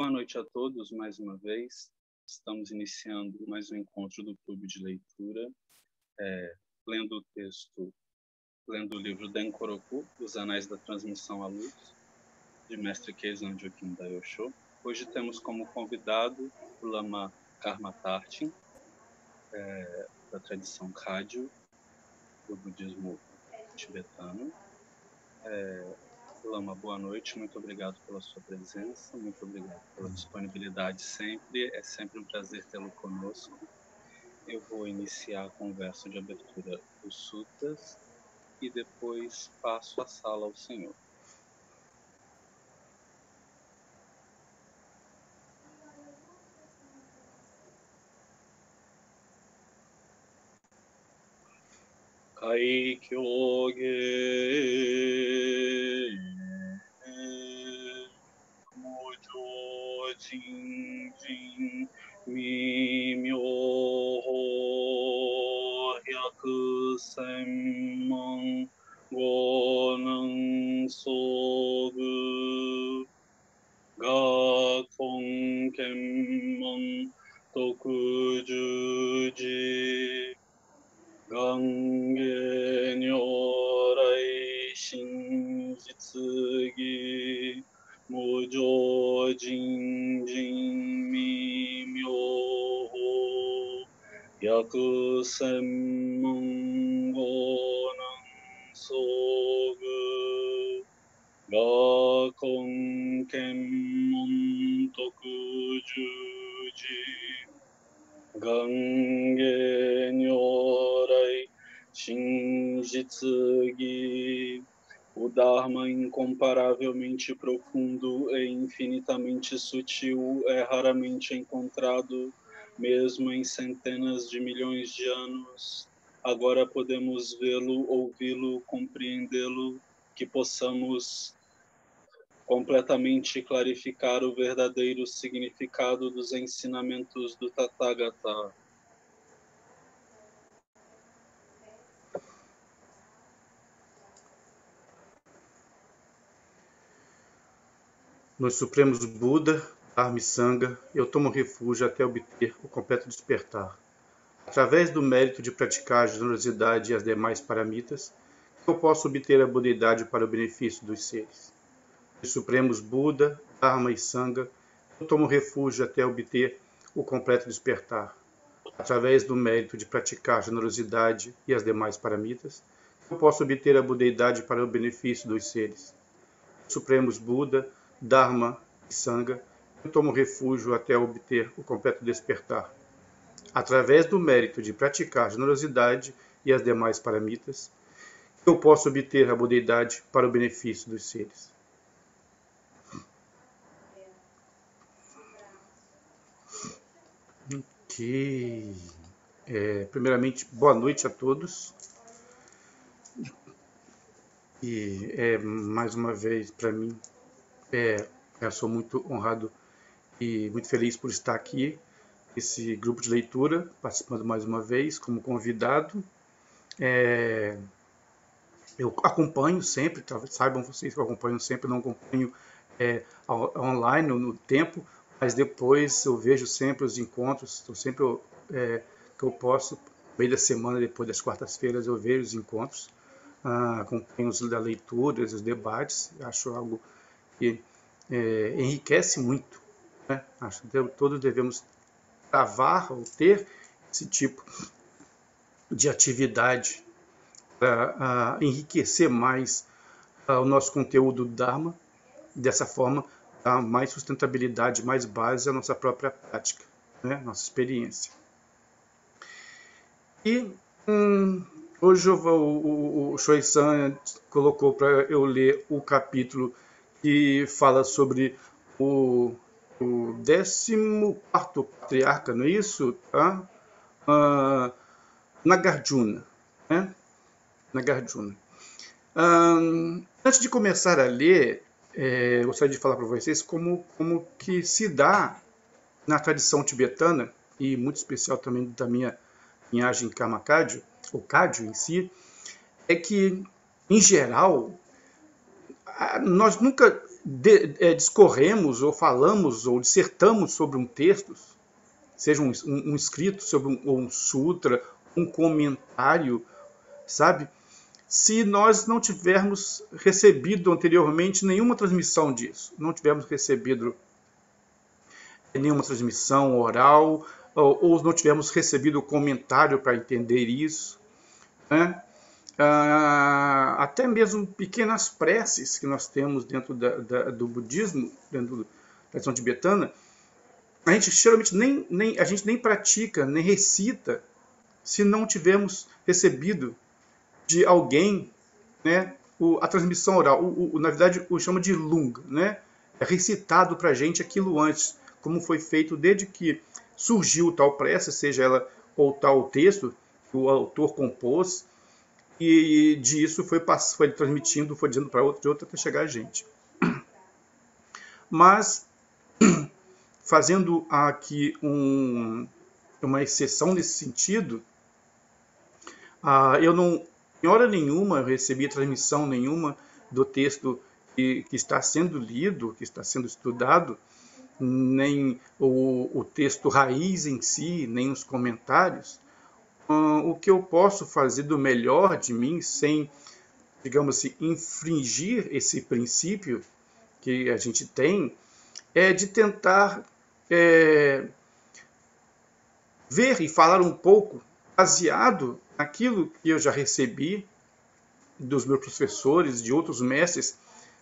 Boa noite a todos, mais uma vez. Estamos iniciando mais um encontro do Clube de Leitura, lendo o livro Denkoroku, Os Anéis da Transmissão à Luz, de Mestre Keizan Jokin Daiyosho. Hoje temos como convidado o Lama Karma Tartin, da tradição Kagyu, do budismo tibetano. Lama, boa noite, muito obrigado pela sua presença, muito obrigado pela disponibilidade sempre, é sempre um prazer tê-lo conosco. Eu vou iniciar a conversa de abertura dos suttas e depois passo a sala ao senhor. Kaikyoge Mujo Jinjin Mimyoho Hyakusenmon Gonan Sogu Gakon Kenmon Tokujuji Gange Nyorai Shinjitsugi Mujo Jinjin Mimyoho Hyakusenmon Gonan Sogu Gakon Kenmon Tokujuji Gange Nyorai Shinjitsugi. O Dharma incomparavelmente profundo e infinitamente sutil é raramente encontrado, mesmo em centenas de milhões de anos. Agora podemos vê-lo, ouvi-lo, compreendê-lo, que possamos completamente clarificar o verdadeiro significado dos ensinamentos do Tathagata. Nos Supremos Buda, Dharma e Sangha, eu tomo refúgio até obter o completo despertar. Através do mérito de praticar a generosidade e as demais paramitas, eu posso obter a budeidade para o benefício dos seres. Nos Supremos Buda, Dharma e Sangha, eu tomo refúgio até obter o completo despertar. Através do mérito de praticar a generosidade e as demais paramitas, eu posso obter a budeidade para o benefício dos seres. Nos Supremos Buda, Dharma e Sangha, eu tomo refúgio até obter o completo despertar. Através do mérito de praticar a generosidade e as demais paramitas, eu posso obter a budeidade para o benefício dos seres. Ok. Primeiramente, boa noite a todos. E mais uma vez, para mim, eu sou muito honrado e muito feliz por estar aqui, esse grupo de leitura, participando mais uma vez como convidado. Eu acompanho sempre, saibam vocês que eu acompanho sempre, não acompanho online no tempo, mas depois eu vejo sempre os encontros, sempre que eu posso, no meio da semana, depois das quartas-feiras, eu vejo os encontros, acompanho as leituras, os debates, acho algo que enriquece muito, né? Acho que todos devemos travar ou ter esse tipo de atividade para enriquecer mais o nosso conteúdo do Dharma, dessa forma dar mais sustentabilidade, mais base à nossa própria prática, né? Nossa experiência. E hoje o Shoei-san colocou para eu ler o capítulo que fala sobre o 14º patriarca, não é isso? Tá? Nagarjuna, né? Nagarjuna. Antes de começar a ler, gostaria de falar para vocês como que se dá na tradição tibetana, e muito especial também da minha linhagem Karma Kagyu, ou Kagyu em si, é que, em geral, nós nunca discorremos, ou falamos, ou dissertamos sobre um texto, seja um escrito sobre um sutra, um comentário, sabe? Se nós não tivermos recebido anteriormente nenhuma transmissão disso, não tivermos recebido nenhuma transmissão oral, ou não tivermos recebido comentário para entender isso, né? Até mesmo pequenas preces que nós temos dentro do budismo, dentro da tradição tibetana, a gente geralmente a gente nem pratica, nem recita, se não tivermos recebido de alguém, né, a transmissão oral. Na verdade, o chama de lung, né? É recitado para a gente aquilo antes, como foi feito desde que surgiu tal prece, seja ela ou tal texto que o autor compôs, e disso foi transmitindo, foi dizendo para outro, de outro, até chegar a gente. Mas, fazendo aqui uma exceção nesse sentido, eu não, em hora nenhuma, eu recebi transmissão nenhuma do texto que está sendo lido, que está sendo estudado, nem o texto raiz em si, nem os comentários. O que eu posso fazer do melhor de mim, sem, digamos assim, infringir esse princípio que a gente tem, é de tentar ver e falar um pouco, baseado naquilo que eu já recebi dos meus professores, de outros mestres,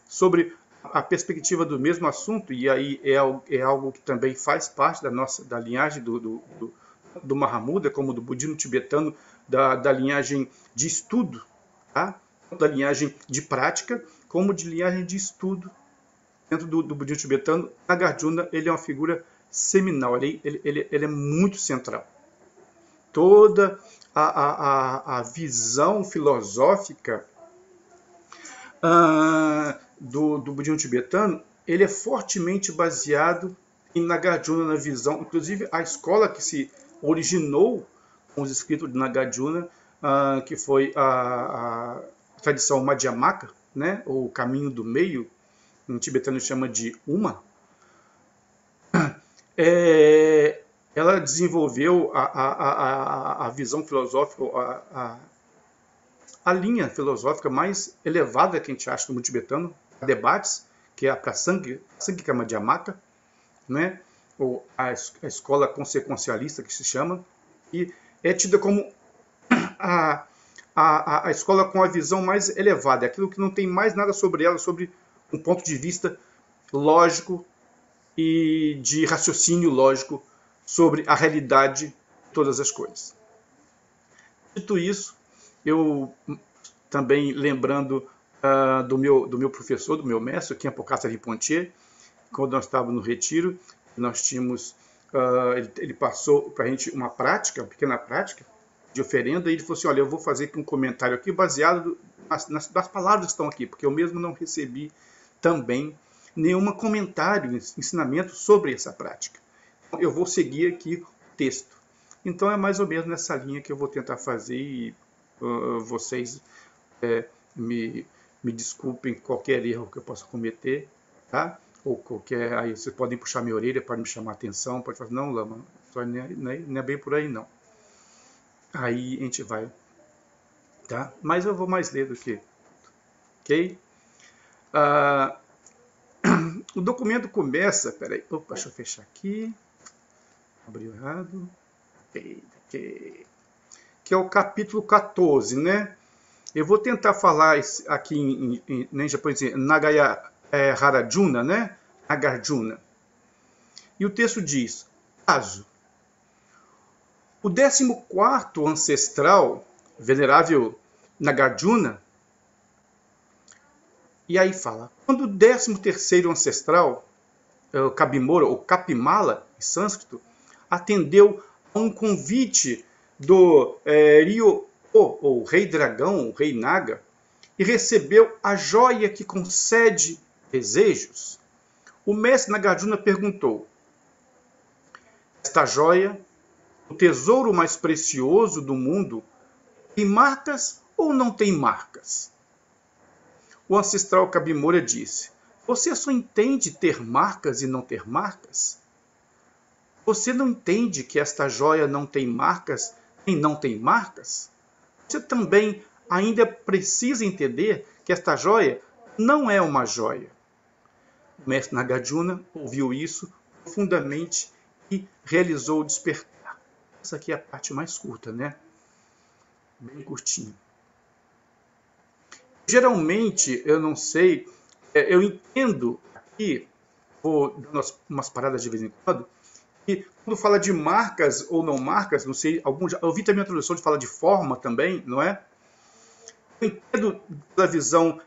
sobre a perspectiva do mesmo assunto, e aí é algo que também faz parte da linhagem do Mahamudra, como do budismo tibetano, da linhagem de estudo, tá? Da linhagem de prática, como de linhagem de estudo. Dentro do budismo tibetano, Nagarjuna ele é uma figura seminal, ele é muito central. Toda a visão filosófica do budismo tibetano, ele é fortemente baseado em Nagarjuna, na visão, inclusive a escola que se originou com os escritos de Nagarjuna, que foi a tradição Madhyamaka, né, ou o caminho do meio, em tibetano chama de Uma, ela desenvolveu a visão filosófica, a linha filosófica mais elevada que a gente acha no mundo tibetano, há debates, que é a Prasangika Madhyamaka, né? Ou a escola consequencialista, que se chama, e é tida como a escola com a visão mais elevada, aquilo que não tem mais nada sobre ela, sobre um ponto de vista lógico e de raciocínio lógico sobre a realidade de todas as coisas. Dito isso, eu também lembrando do meu professor, do meu mestre, Khenpo Kasa Rinpoche, quando nós estávamos no retiro, nós tínhamos, ele passou para a gente uma pequena prática de oferenda, e ele falou assim, olha, eu vou fazer aqui um comentário aqui baseado nas palavras que estão aqui, porque eu mesmo não recebi também nenhum comentário, ensinamento sobre essa prática. Eu vou seguir aqui o texto. Então é mais ou menos nessa linha que eu vou tentar fazer, e vocês me desculpem qualquer erro que eu possa cometer, tá? Ou qualquer, aí vocês podem puxar minha orelha, podem me chamar a atenção, pode falar, não, Lama, não é bem por aí não. Aí a gente vai, tá? Mas eu vou mais ler do que, ok? O documento começa, peraí, opa, deixa eu fechar aqui, abriu errado, ok, que é o capítulo 14, né? Eu vou tentar falar aqui em japonês, Nagaya Harajuna, né? Nagarjuna. E o texto diz, caso o 14º ancestral, venerável Nagarjuna, e aí fala, quando o 13º ancestral, Kabimora, ou Kapimala, em sânscrito, atendeu a um convite do Ryo, ou Rei Dragão, o Rei Naga, e recebeu a joia que concede desejos, o mestre Nagarjuna perguntou, esta joia, o tesouro mais precioso do mundo, tem marcas ou não tem marcas? O ancestral Kabimora disse, Você só entende ter marcas e não ter marcas? Você não entende que esta joia não tem marcas e não tem marcas? Você também ainda precisa entender que esta joia não é uma joia. O mestre Nagarjuna ouviu isso profundamente e realizou o despertar. Essa aqui é a parte mais curta, né? Bem curtinho. Geralmente, eu não sei, eu entendo aqui, vou dando umas paradas de vez em quando, e quando fala de marcas ou não marcas, não sei, eu vi também a tradução de fala de forma também, não é? Eu entendo da visão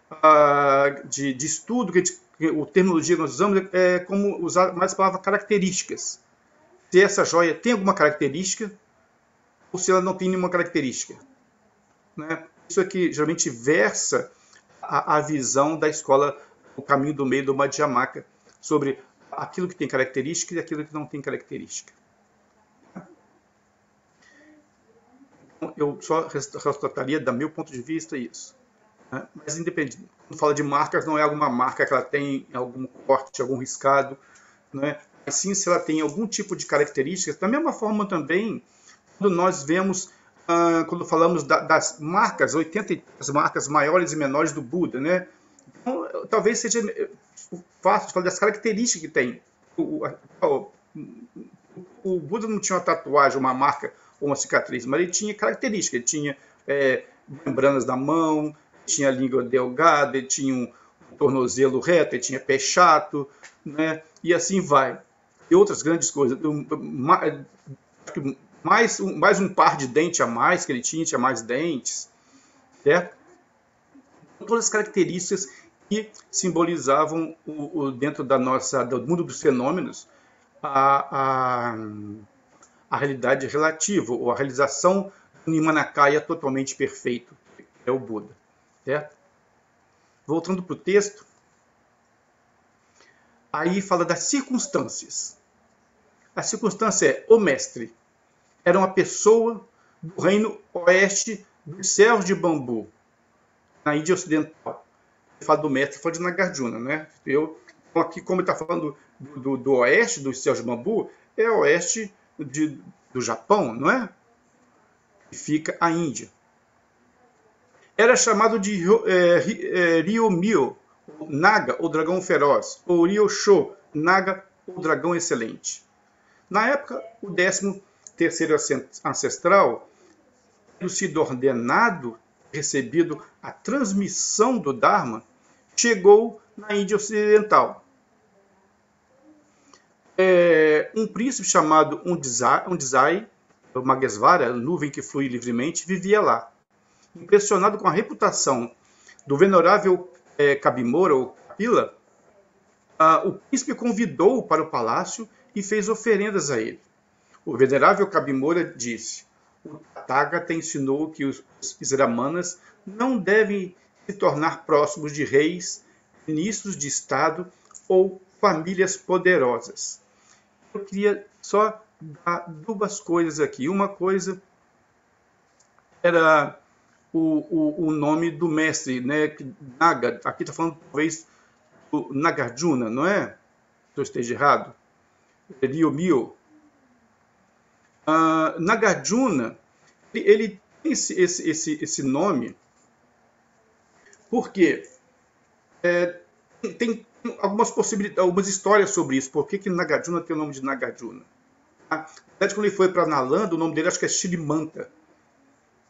de estudo, que o terminologia que nós usamos é como usar mais a palavra características. Se essa joia tem alguma característica, ou se ela não tem nenhuma característica. Né? Isso aqui geralmente versa a visão da escola, o caminho do meio do Madhyamaka, sobre aquilo que tem característica e aquilo que não tem característica. Então, eu só ressaltaria, do meu ponto de vista, isso. Né? Mas, independente, quando fala de marcas, não é alguma marca que ela tem algum corte, algum riscado, né? Mas sim se ela tem algum tipo de características. Da mesma forma também, quando nós vemos, quando falamos das marcas, 80 marcas maiores e menores do Buda, né? Então, talvez seja fácil de falar das características que tem. O Buda não tinha uma tatuagem, uma marca ou uma cicatriz, mas ele tinha características. Ele tinha membranas na mão, tinha a língua delgada, ele tinha um tornozelo reto, ele tinha pé chato, né? E assim vai. E outras grandes coisas. Mais um par de dentes a mais que ele tinha mais dentes, certo? Todas as características que simbolizavam dentro do mundo dos fenômenos a realidade relativa, ou a realização do Nimanakaya totalmente perfeito, que é o Buda, certo? Voltando para o texto, aí fala das circunstâncias. A circunstância é: o mestre era uma pessoa do reino oeste dos céus de bambu, na Índia Ocidental. Fala do mestre, fala de Nagarjuna, né? Aqui, como ele está falando do oeste dos céus de bambu, é o oeste do Japão, não é? E fica a Índia. Era chamado de Ryomyo, Naga, o dragão feroz, ou Ryosho, Naga, o dragão excelente. Na época, o 13º ancestral, tendo sido ordenado, recebido a transmissão do Dharma, chegou na Índia Ocidental. Um príncipe chamado Undizai, o Magesvara, nuvem que flui livremente, vivia lá. Impressionado com a reputação do venerável Kabimora, ou Kapila, o príncipe convidou-o para o palácio e fez oferendas a ele. O venerável Kabimora disse: o Tathagata ensinou que os Brahmanas não devem se tornar próximos de reis, ministros de Estado ou famílias poderosas. Eu queria só dar duas coisas aqui. Uma coisa era o nome do mestre, né? Naga, aqui está falando talvez do Nagarjuna, não é? Se eu esteja errado. Ryomyo. Nagarjuna, ele tem esse nome porque tem algumas possibilidades, algumas histórias sobre isso. Por que Nagarjuna tem o nome de Nagarjuna? Na verdade, quando ele foi para Nalanda, o nome dele acho que é Shirimanta.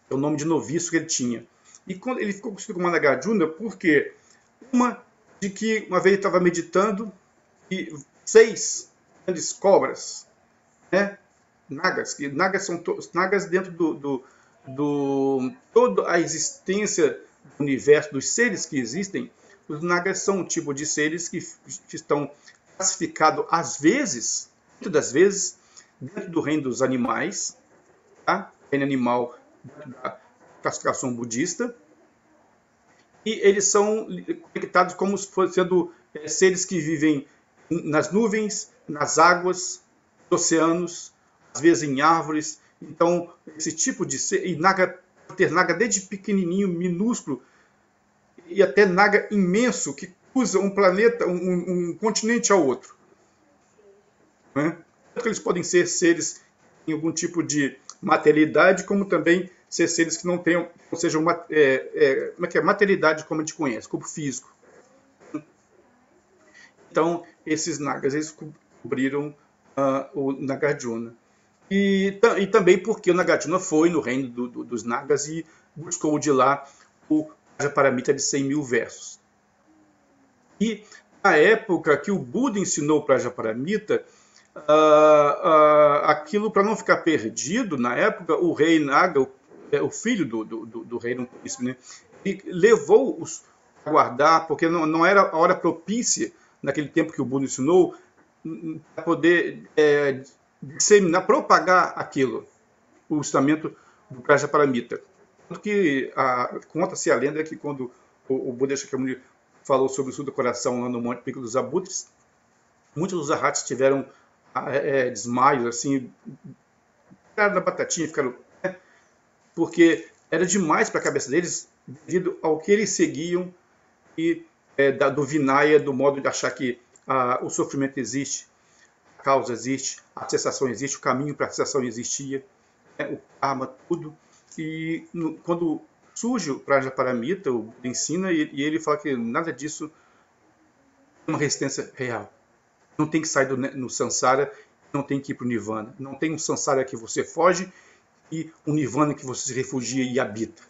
É o nome de noviço que ele tinha. E quando ele ficou conhecido como Nagarjuna, porque uma vez ele estava meditando e 6 grandes cobras, né? Nagas são nagas dentro toda a existência do universo, dos seres que existem. Os nagas são um tipo de seres que estão classificados, às vezes, muitas das vezes, dentro do reino dos animais, tá? Reino animal da classificação budista, e eles são conectados como se fossem seres que vivem nas nuvens, nas águas, nos oceanos, às vezes em árvores. Então, esse tipo de ser, e ter naga desde pequenininho, minúsculo, e até naga imenso, que usa um planeta, um continente ao outro. Né? Tanto que eles podem ser seres em algum tipo de materialidade, como também ser seres que não tenham, ou seja, como é que é? Materialidade como a gente conhece, corpo físico. Então, esses Nagas, eles cobriram o Nagarjuna. E também porque o Nagarjuna foi no reino dos Nagas e buscou de lá o Prajaparamita de 100 mil versos. E na época que o Buda ensinou o Prajaparamita, aquilo, para não ficar perdido, na época, o rei Naga, o filho do rei, um príncipe, né, ele levou-os a guardar, porque não era a hora propícia, naquele tempo que o Buda ensinou, para poder disseminar, propagar aquilo, o ensinamento do Prajaparamita. Tanto que conta-se a lenda que quando o Buda Shakyamuni falou sobre o sul do coração lá no Monte Pico dos Abutres, muitos dos arhats tiveram desmaios, assim, ficaram na batatinha, ficaram, porque era demais para a cabeça deles, devido ao que eles seguiam e do Vinaya, do modo de achar que o sofrimento existe, a causa existe, a cessação existe, o caminho para a cessação existia, o karma, tudo. E quando surge o Prajaparamita, o Buda ensina, e ele fala que nada disso é uma resistência real. Não tem que sair no samsara, não tem que ir para o nirvana. Não tem um samsara que você foge e um nirvana que você se refugia e habita.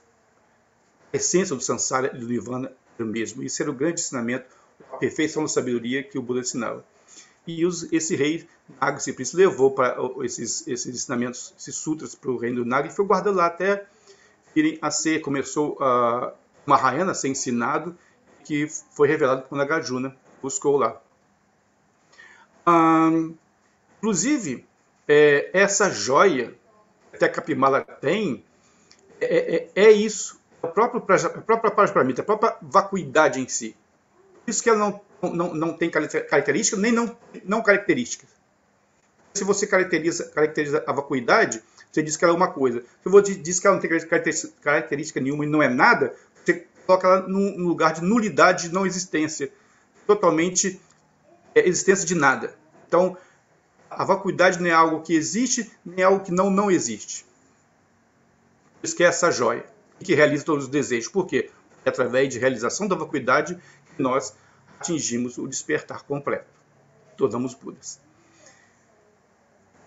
A essência do samsara e do nirvana é o mesmo. Isso era o grande ensinamento, a perfeição da sabedoria que o Buda ensinava. E esse rei Naga, esse príncipe, levou para esses ensinamentos, esses sutras, para o reino do Naga e foi guardando lá até irem a ser, começou Mahayana a ser ensinado, que foi revelado por Nagarjuna, buscou lá. Inclusive, essa joia que a Kapimala tem é isso, a própria Prajaparamita, a própria vacuidade em si. Por isso que ela não tem característica, nem não características. Se você caracteriza a vacuidade, você diz que ela é uma coisa. Se você diz que ela não tem característica nenhuma e não é nada, você coloca ela num lugar de nulidade, de não existência. Totalmente existência de nada. Então, a vacuidade não é algo que existe, nem é algo que não existe. Por isso que é essa joia, que realiza todos os desejos. Por quê? É através de realização da vacuidade que nós atingimos o despertar completo. Tornamos Budas.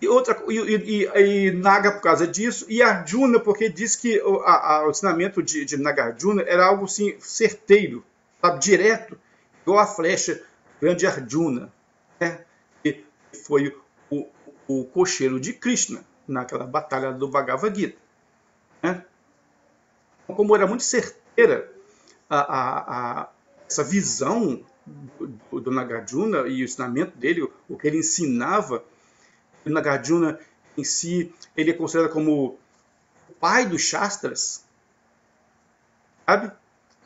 E Naga por causa disso, e Arjuna porque diz que o ensinamento de Nagarjuna era algo assim, certeiro, sabe, direto, igual a flecha grande Arjuna, né? Que foi o cocheiro de Krishna naquela batalha do Bhagavad Gita, né? Como era muito certeira essa visão do Nagarjuna e o ensinamento dele, o que ele ensinava. O Nagarjuna em si, ele é considerado como o pai dos Shastras, sabe?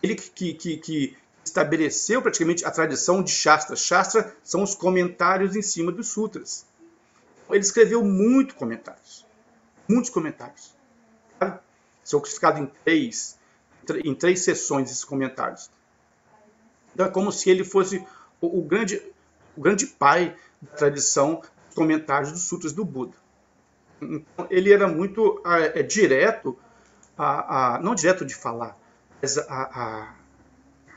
Ele que estabeleceu praticamente a tradição de Shastra. Shastra são os comentários em cima dos sutras. Ele escreveu muitos comentários, sabe? São classificados em três sessões esses comentários. Então é como se ele fosse o grande pai da tradição dos comentários dos sutras do Buda. Então, ele era muito direto, não direto de falar, mas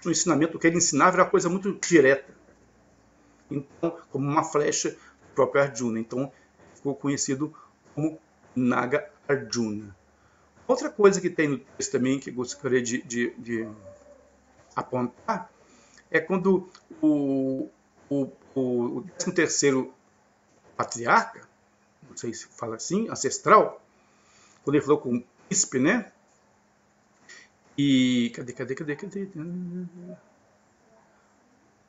o ensinamento que ele ensinava era uma coisa muito direta. Então, como uma flecha do próprio Arjuna. Então, ficou conhecido como Naga Arjuna. Outra coisa que tem no texto também, que eu gostaria de apontar, é quando o 13º patriarca, não sei se fala assim, ancestral, quando ele falou com o príncipe, né? E cadê?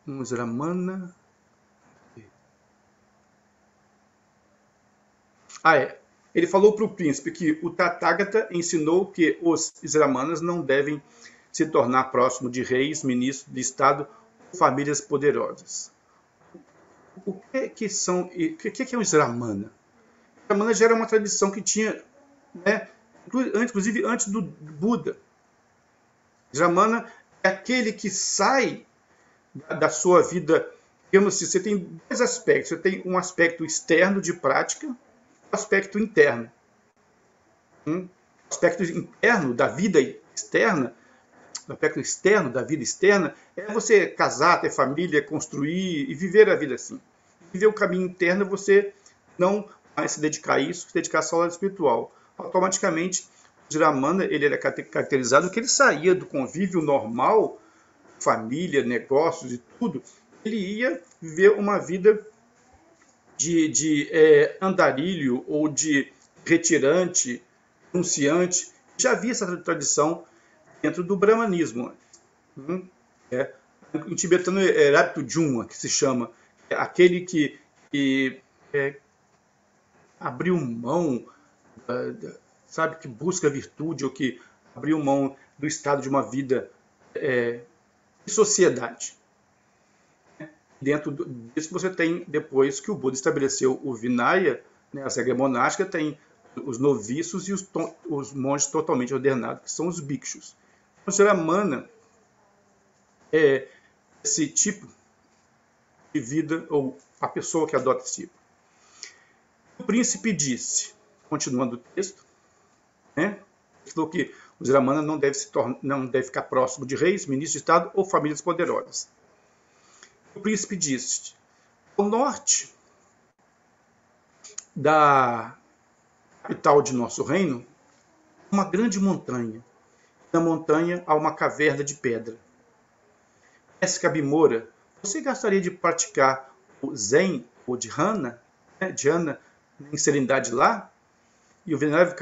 Vajramana. Ele falou para o príncipe que o Tathagata ensinou que os Vajramanas não devem se tornar próximos de reis, ministros de Estado ou famílias poderosas. O que é um Vajramana? O Vajramana já era uma tradição que tinha, né, inclusive antes do Buda. Vajramana é aquele que sai da sua vida, digamos assim, você tem dois aspectos. Você tem um aspecto externo de prática, um aspecto interno. O aspecto interno da vida externa, o aspecto externo da vida externa, é você casar, ter família, construir e viver a vida assim. Viver o caminho interno, você não vai se dedicar a isso, se dedicar só ao lado espiritual. Automaticamente, o Vajramana, ele era caracterizado que ele saía do convívio normal, família, negócios e tudo, ele ia viver uma vida de andarilho ou de retirante, renunciante. Já havia essa tradição dentro do brahmanismo. Em tibetano é Rabdujuma, que se chama, aquele que abriu mão, sabe, que busca virtude, ou que abriu mão do estado de uma vida de sociedade. Dentro disso você tem, depois que o Buda estabeleceu o Vinaya, né, a regra monástica, tem os noviços e os monges totalmente ordenados, que são os bhikshus. O Vajramana é esse tipo de vida, ou a pessoa que adota esse tipo. O príncipe disse, continuando o texto, né, falou que o Vajramana não deve ficar próximo de reis, ministros de Estado ou famílias poderosas. O príncipe disse, ao norte da capital de nosso reino, uma grande montanha. Na montanha há uma caverna de pedra. Mestre Kabimora, você gostaria de praticar o Zen ou Dhyana, Dhyana em serenidade lá? E o venerável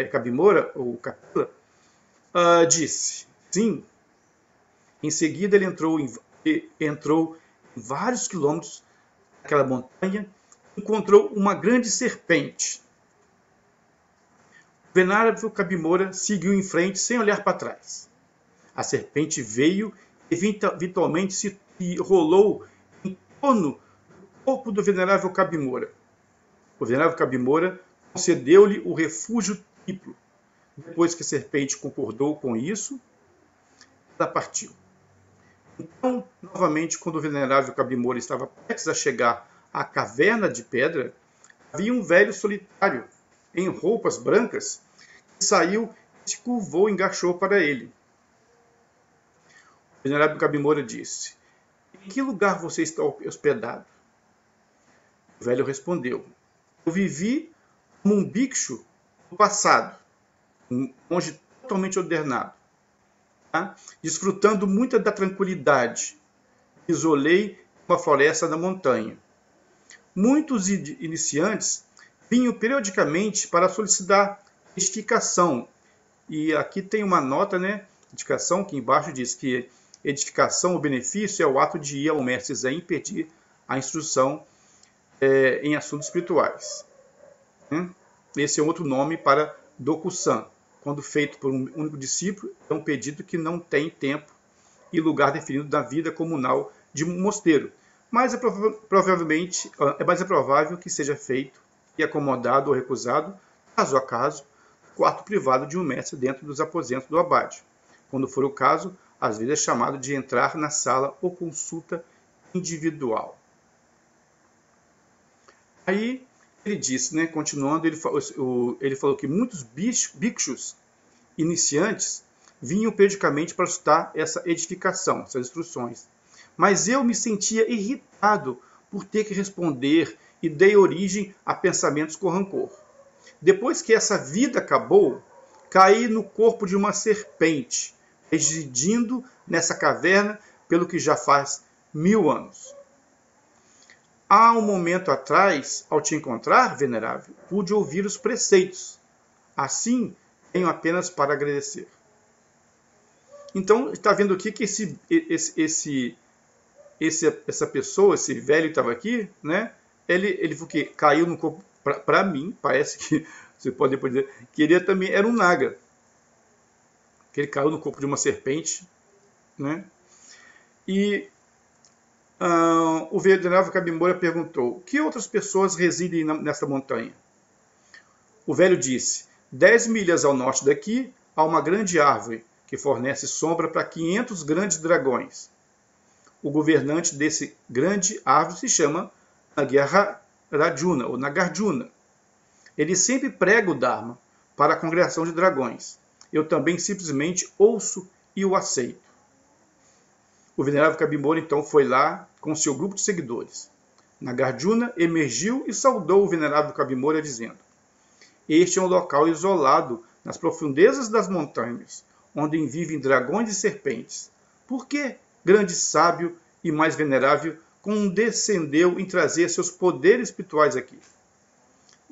Kabimora, ou Kapila, disse, sim. Em seguida ele entrou em vários quilômetros naquela montanha, encontrou uma grande serpente. O venerável Kabimora seguiu em frente sem olhar para trás. A serpente veio e eventualmente se rolou em torno do corpo do venerável Kabimora. O venerável Kabimora concedeu-lhe o refúgio triplo. Depois que a serpente concordou com isso, ela partiu. Então, novamente, quando o venerável Kabimora estava prestes a chegar à caverna de pedra, havia um velho solitário, em roupas brancas, que saiu e se curvou e engaixou para ele. O venerável Kabimora disse, em que lugar você está hospedado? O velho respondeu, eu vivi como um bhikshu no passado, um monge totalmente ordenado, desfrutando muito da tranquilidade. Isolei uma floresta da montanha. Muitos iniciantes vinham periodicamente para solicitar edificação. E aqui tem uma nota, né? Edificação, que embaixo diz que edificação, o benefício é o ato de ir ao mestre Zen e pedir a instrução em assuntos espirituais. Esse é outro nome para Dokusan. Quando feito por um único discípulo, é um pedido que não tem tempo e lugar definido na vida comunal de um mosteiro. Mas é mais provável que seja feito e acomodado ou recusado, caso a caso, no quarto privado de um mestre dentro dos aposentos do abade. Quando for o caso, às vezes é chamado de entrar na sala ou consulta individual. Aí ele disse, né, continuando, ele falou que muitos bhikshus iniciantes vinham periodicamente para estudar essa edificação, essas instruções. Mas eu me sentia irritado por ter que responder e dei origem a pensamentos com rancor. Depois que essa vida acabou, caí no corpo de uma serpente, residindo nessa caverna pelo que já faz 1000 anos. Há um momento atrás, ao te encontrar, venerável, pude ouvir os preceitos. Assim, tenho apenas para agradecer. Então, está vendo aqui que essa pessoa, esse velho que estava aqui, né? Ele porque caiu no corpo, para mim, parece que, você pode depois dizer, que ele também era um naga. Que ele caiu no corpo de uma serpente, né? E o venerável Kabimora perguntou, que outras pessoas residem nessa montanha? O velho disse, 10 milhas ao norte daqui, há uma grande árvore que fornece sombra para 500 grandes dragões. o governante desse grande árvore se chama Nagarjuna, ou Nagarjuna. Ele sempre prega o Dharma para a congregação de dragões. Eu também simplesmente ouço e o aceito. O venerável Kabimora então foi lá com seu grupo de seguidores. Nagarjuna emergiu e saudou o venerável Kabimora dizendo: este é um local isolado nas profundezas das montanhas, onde vivem dragões e serpentes. Por que, grande sábio e mais venerável, condescendeu em trazer seus poderes espirituais aqui?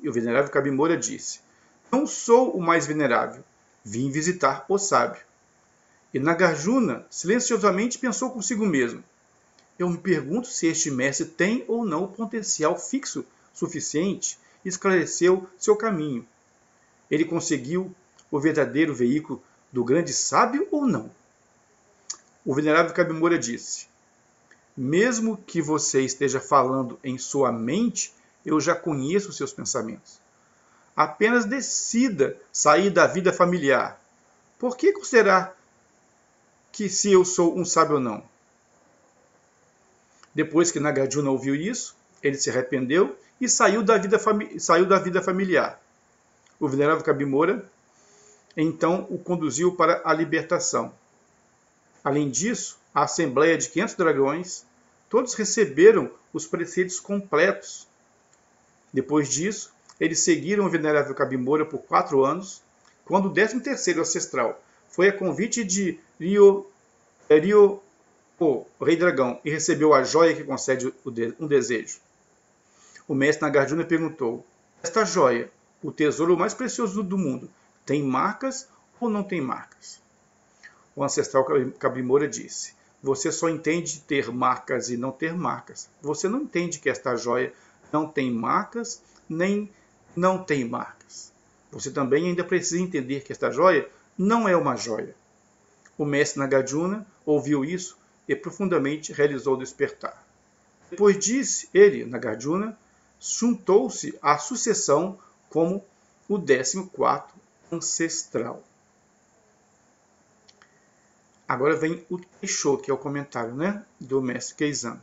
E o venerável Kabimora disse: não sou o mais venerável, vim visitar o sábio. E Nagarjuna silenciosamente pensou consigo mesmo: eu me pergunto se este mestre tem ou não potencial fixo suficiente e esclareceu seu caminho. Ele conseguiu o verdadeiro veículo do grande sábio ou não? O venerável Kabimora disse: mesmo que você esteja falando em sua mente, eu já conheço seus pensamentos. Apenas decida sair da vida familiar. Por que considerar que se eu sou um sábio ou não? Depois que Nagarjuna ouviu isso, ele se arrependeu e saiu da vida familiar. O venerável Kabimora então o conduziu para a libertação. Além disso, a assembleia de 500 dragões, todos receberam os preceitos completos. Depois disso, eles seguiram o venerável Kabimora por 4 anos, quando o 13º ancestral foi a convite de Ryo, o rei dragão, e recebeu a joia que concede um desejo. O mestre Nagarjuna perguntou: esta joia, o tesouro mais precioso do mundo, tem marcas ou não tem marcas? O ancestral Kabimora disse: você só entende ter marcas e não ter marcas. Você não entende que esta joia não tem marcas, nem não tem marcas. Você também ainda precisa entender que esta joia não é uma joia. O mestre Nagarjuna ouviu isso e profundamente realizou o despertar. Depois disso, ele, Nagarjuna, juntou-se à sucessão como o 14º ancestral. Agora vem o Teisho, que é o comentário, do mestre Keizan.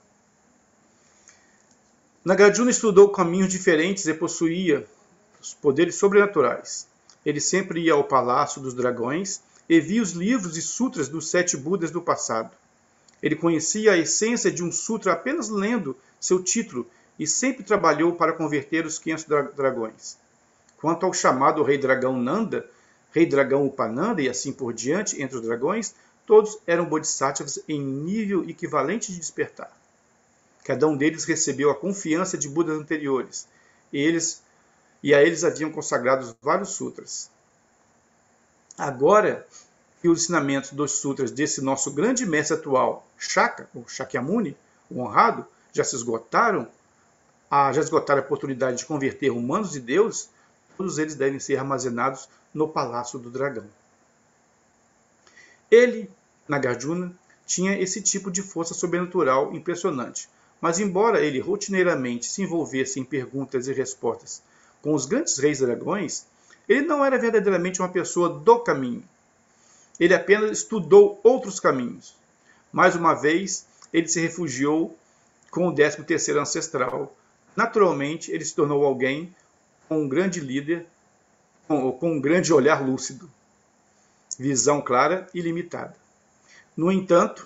Nagarjuna estudou caminhos diferentes e possuía os poderes sobrenaturais. Ele sempre ia ao Palácio dos Dragões e via os livros e sutras dos 7 Budas do passado. Ele conhecia a essência de um sutra apenas lendo seu título e sempre trabalhou para converter os 500 dragões. Quanto ao chamado Rei Dragão Nanda, Rei Dragão Upananda e assim por diante, entre os dragões, todos eram bodhisattvas em nível equivalente de despertar. Cada um deles recebeu a confiança de Budas anteriores, e a eles haviam consagrado vários sutras. Agora que os ensinamentos dos sutras desse nosso grande mestre atual, Shaka, ou Shakyamuni, o honrado, já esgotaram a oportunidade de converter humanos e deuses, todos eles devem ser armazenados no Palácio do Dragão. Ele, Nagarjuna, tinha esse tipo de força sobrenatural impressionante, mas embora ele rotineiramente se envolvesse em perguntas e respostas com os grandes reis dragões, ele não era verdadeiramente uma pessoa do caminho. Ele apenas estudou outros caminhos. Mais uma vez, ele se refugiou com o 13º ancestral. Naturalmente, ele se tornou alguém com um grande líder, com um grande olhar lúcido, visão clara e limitada. No entanto,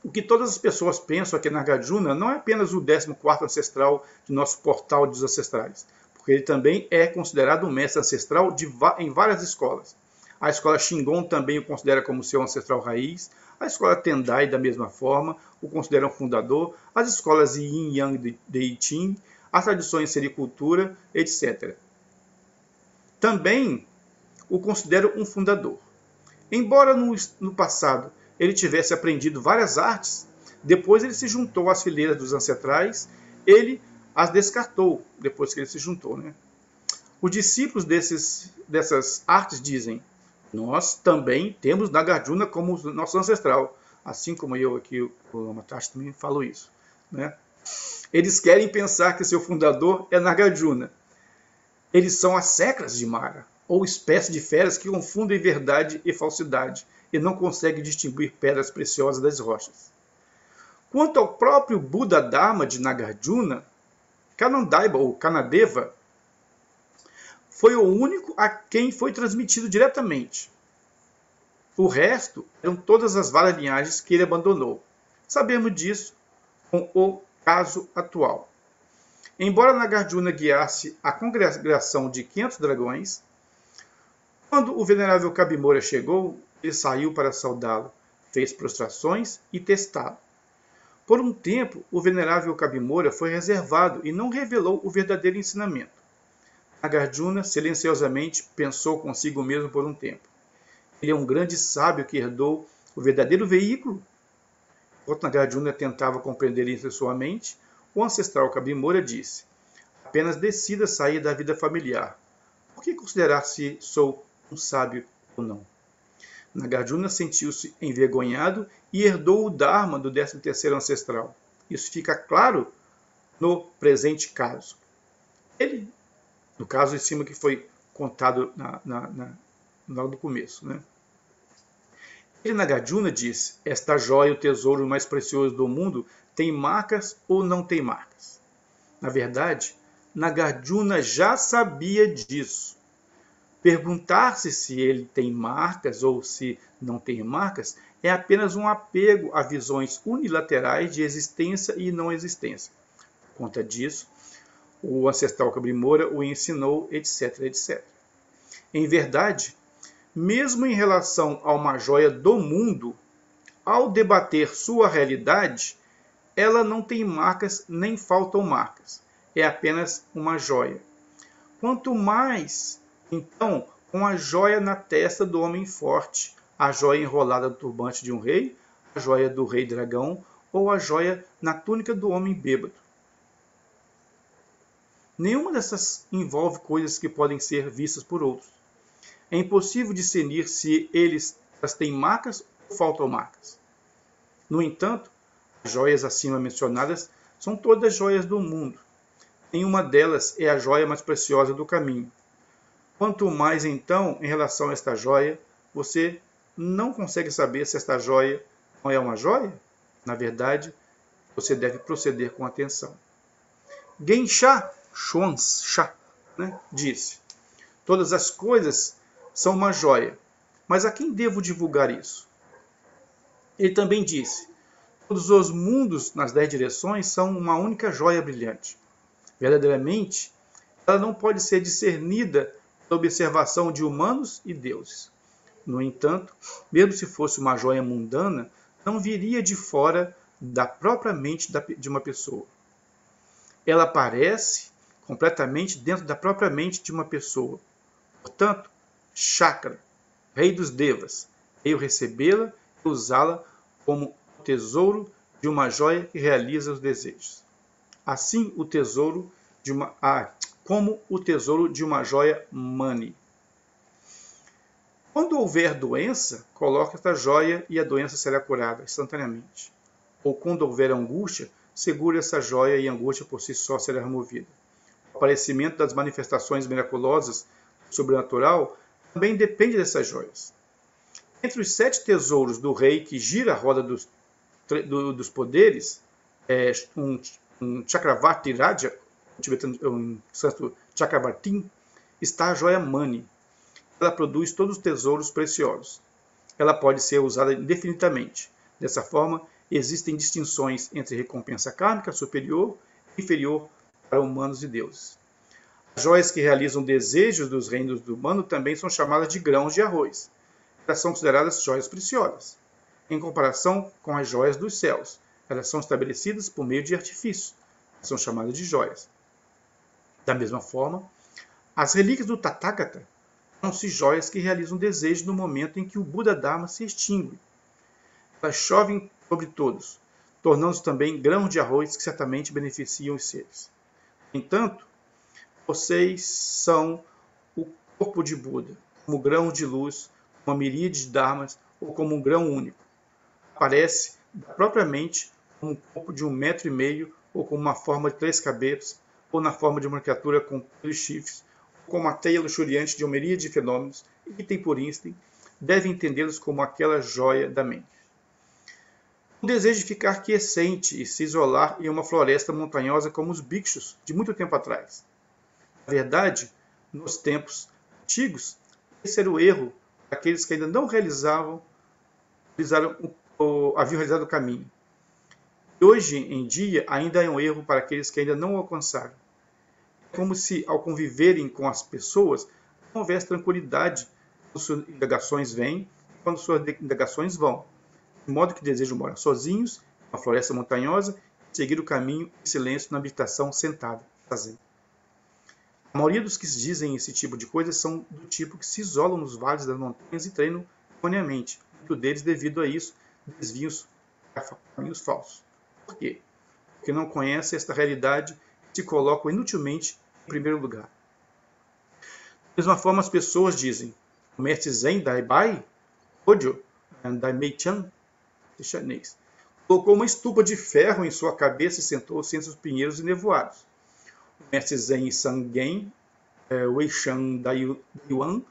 o que todas as pessoas pensam aqui na Nagarjuna não é apenas o 14º ancestral de nosso portal dos ancestrais, porque ele também é considerado um mestre ancestral em várias escolas. A escola Shingon também o considera como seu ancestral raiz, a escola Tendai da mesma forma o considera um fundador, as escolas Yin Yang de I Ching, as tradições sericultura, etc. Também o consideram um fundador. Embora no passado ele tivesse aprendido várias artes, depois ele se juntou às fileiras dos ancestrais, ele as descartou depois que ele se juntou. Os discípulos dessas artes dizem: nós também temos Nagarjuna como nosso ancestral, assim como eu aqui, o Amatashi também falou isso. Eles querem pensar que seu fundador é Nagarjuna. Eles são as secras de Mara, ou espécie de feras que confundem verdade e falsidade, e não conseguem distinguir pedras preciosas das rochas. Quanto ao próprio Buda Dharma de Nagarjuna, Kanandaiba ou Kanadeva foi o único a quem foi transmitido diretamente. O resto eram todas as várias linhagens que ele abandonou. Sabemos disso com o caso atual. Embora Nagarjuna guiasse a congregação de 500 dragões, quando o venerável Kabimora chegou, ele saiu para saudá-lo, fez prostrações e testá-lo. Por um tempo, o venerável Kabimora foi reservado e não revelou o verdadeiro ensinamento. Nagarjuna silenciosamente pensou consigo mesmo por um tempo. Ele é um grande sábio que herdou o verdadeiro veículo. Enquanto Nagarjuna tentava compreender isso em sua mente, o ancestral Kabimora disse: apenas decida sair da vida familiar. Por que considerar se sou um sábio ou não? Nagarjuna sentiu-se envergonhado e herdou o Dharma do 13º ancestral. Isso fica claro no presente caso. Ele, no caso em cima que foi contado logo do começo, né? Ele, Nagarjuna, disse: esta joia, o tesouro mais precioso do mundo, tem marcas ou não tem marcas? Na verdade, Nagarjuna já sabia disso. Perguntar-se se ele tem marcas ou se não tem marcas é apenas um apego a visões unilaterais de existência e não existência. Por conta disso, o ancestral Kabimora o ensinou, etc, etc. Em verdade, mesmo em relação a uma joia do mundo, ao debater sua realidade, ela não tem marcas nem faltam marcas. É apenas uma joia. Quanto mais, então, com a joia na testa do homem forte, a joia enrolada no turbante de um rei, a joia do rei dragão ou a joia na túnica do homem bêbado. Nenhuma dessas envolve coisas que podem ser vistas por outros. É impossível discernir se elas têm marcas ou faltam marcas. No entanto, as joias acima mencionadas são todas joias do mundo. Nenhuma delas é a joia mais preciosa do caminho. Quanto mais, então, em relação a esta joia, você não consegue saber se esta joia não é uma joia? Na verdade, você deve proceder com atenção. Gensha Xuanxia, disse: todas as coisas são uma joia, mas a quem devo divulgar isso? Ele também disse: todos os mundos nas 10 direções são uma única joia brilhante. Verdadeiramente, ela não pode ser discernida pela observação de humanos e deuses. No entanto, mesmo se fosse uma joia mundana, não viria de fora da própria mente de uma pessoa. Ela aparece completamente dentro da própria mente de uma pessoa. Portanto, Chakra, rei dos devas, veio recebê-la e usá-la como o tesouro de uma joia que realiza os desejos. Assim, como o tesouro de uma joia Mani. Quando houver doença, coloque esta joia e a doença será curada instantaneamente. Ou quando houver angústia, segure essa joia e a angústia por si só será removida. O aparecimento das manifestações miraculosas do sobrenatural também depende dessas joias. Entre os 7 tesouros do rei que gira a roda dos poderes, um Chakravarti Raja, um santo Chakravartin, está a joia Mani. Ela produz todos os tesouros preciosos. Ela pode ser usada indefinidamente. Dessa forma, existem distinções entre recompensa kármica superior e inferior para humanos e deuses. As joias que realizam desejos dos reinos do humano também são chamadas de grãos de arroz. Elas são consideradas joias preciosas. Em comparação com as joias dos céus, elas são estabelecidas por meio de artifícios. São chamadas de joias. Da mesma forma, as relíquias do Tathagata tornam-se joias que realizam desejos no momento em que o Buda Dharma se extingue. Elas chovem sobre todos, tornando-se também grãos de arroz que certamente beneficiam os seres. No entanto, vocês são o corpo de Buda, como grão de luz, uma miríade de dharmas ou como um grão único. Aparece propriamente como um corpo de 1,5 metros ou como uma forma de 3 cabeças, ou na forma de uma criatura com 3 chifres, ou como uma teia luxuriante de uma miríade de fenômenos, e que tem por instinto, deve entendê-los como aquela joia da mente. O desejo de ficar quiescente e se isolar em uma floresta montanhosa como os bhikshus de muito tempo atrás. Na verdade, nos tempos antigos, esse era o erro daqueles que ainda não haviam realizado o caminho. E hoje em dia ainda é um erro para aqueles que ainda não o alcançaram. É como se, ao conviverem com as pessoas, não houvesse tranquilidade quando suas indagações vêm e quando suas indagações vão. De modo que desejam morar sozinhos, na floresta montanhosa, e seguir o caminho em silêncio na habitação sentada, fazendo. A maioria dos que dizem esse tipo de coisa são do tipo que se isolam nos vales das montanhas e treinam erroneamente. Muito deles, devido a isso, desvios para caminhos falsos. Por quê? Porque não conhecem esta realidade e se colocam inutilmente em primeiro lugar. Da mesma forma, as pessoas dizem: o mestre Zen Daibai, Hojo, Daimei-chan, chinês, colocou uma estupa de ferro em sua cabeça e sentou-se entre os pinheiros e nevoados. O mestre Zen Sangen, Weishan Dayuan,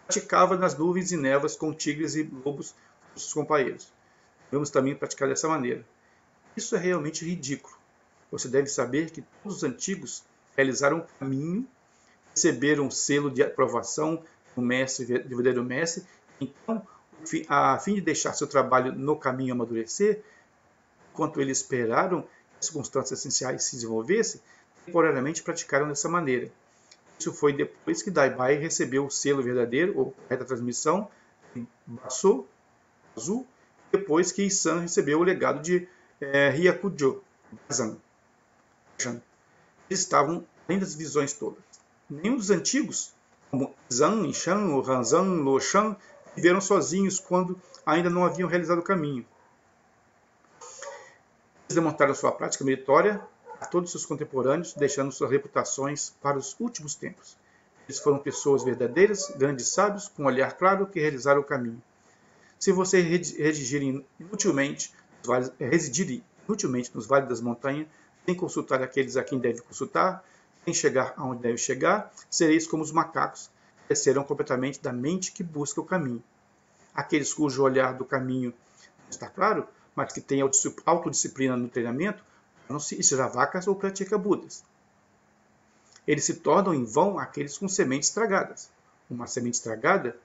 praticava nas nuvens e névoas com tigres e lobos dos seus companheiros. Devemos também praticar dessa maneira. Isso é realmente ridículo. Você deve saber que todos os antigos realizaram o caminho, receberam um selo de aprovação do mestre, do verdadeiro mestre. Então, a fim de deixar seu trabalho no caminho amadurecer, enquanto eles esperaram que as circunstâncias essenciais se desenvolvessem, temporariamente praticaram dessa maneira. Isso foi depois que Daibai recebeu o selo verdadeiro, ou correta transmissão, de Baso, depois que Isan recebeu o legado de Hyakujo, Bazan. Eles estavam além das visões todas. Nenhum dos antigos, como Zan, Ishan, Ranzan, Loshan, viveram sozinhos quando ainda não haviam realizado o caminho. Eles demonstraram sua prática meritória a todos seus contemporâneos, deixando suas reputações para os últimos tempos. Eles foram pessoas verdadeiras, grandes sábios, com um olhar claro que realizaram o caminho. Se você residirem inutilmente nos vales das montanhas, sem consultar aqueles a quem deve consultar, sem chegar aonde deve chegar, sereis como os macacos, que serão completamente da mente que busca o caminho. Aqueles cujo olhar do caminho não está claro, mas que têm autodisciplina no treinamento, tornam-se Isravacas ou Pratyekabuddhas. Eles se tornam em vão aqueles com sementes estragadas. Uma semente estragada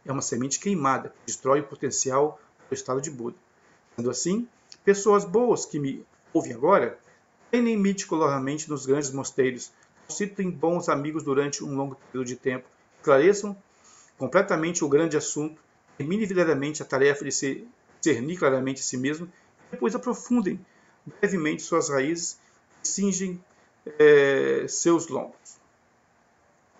é uma semente queimada, que destrói o potencial do estado de Buda. Sendo assim, pessoas boas que me ouvem agora, treinem meticulosamente nos grandes mosteiros, constituem bons amigos durante um longo período de tempo, esclareçam completamente o grande assunto, terminem verdadeiramente a tarefa de se discernir claramente a si mesmo, e depois aprofundem brevemente suas raízes e cingem seus lombos.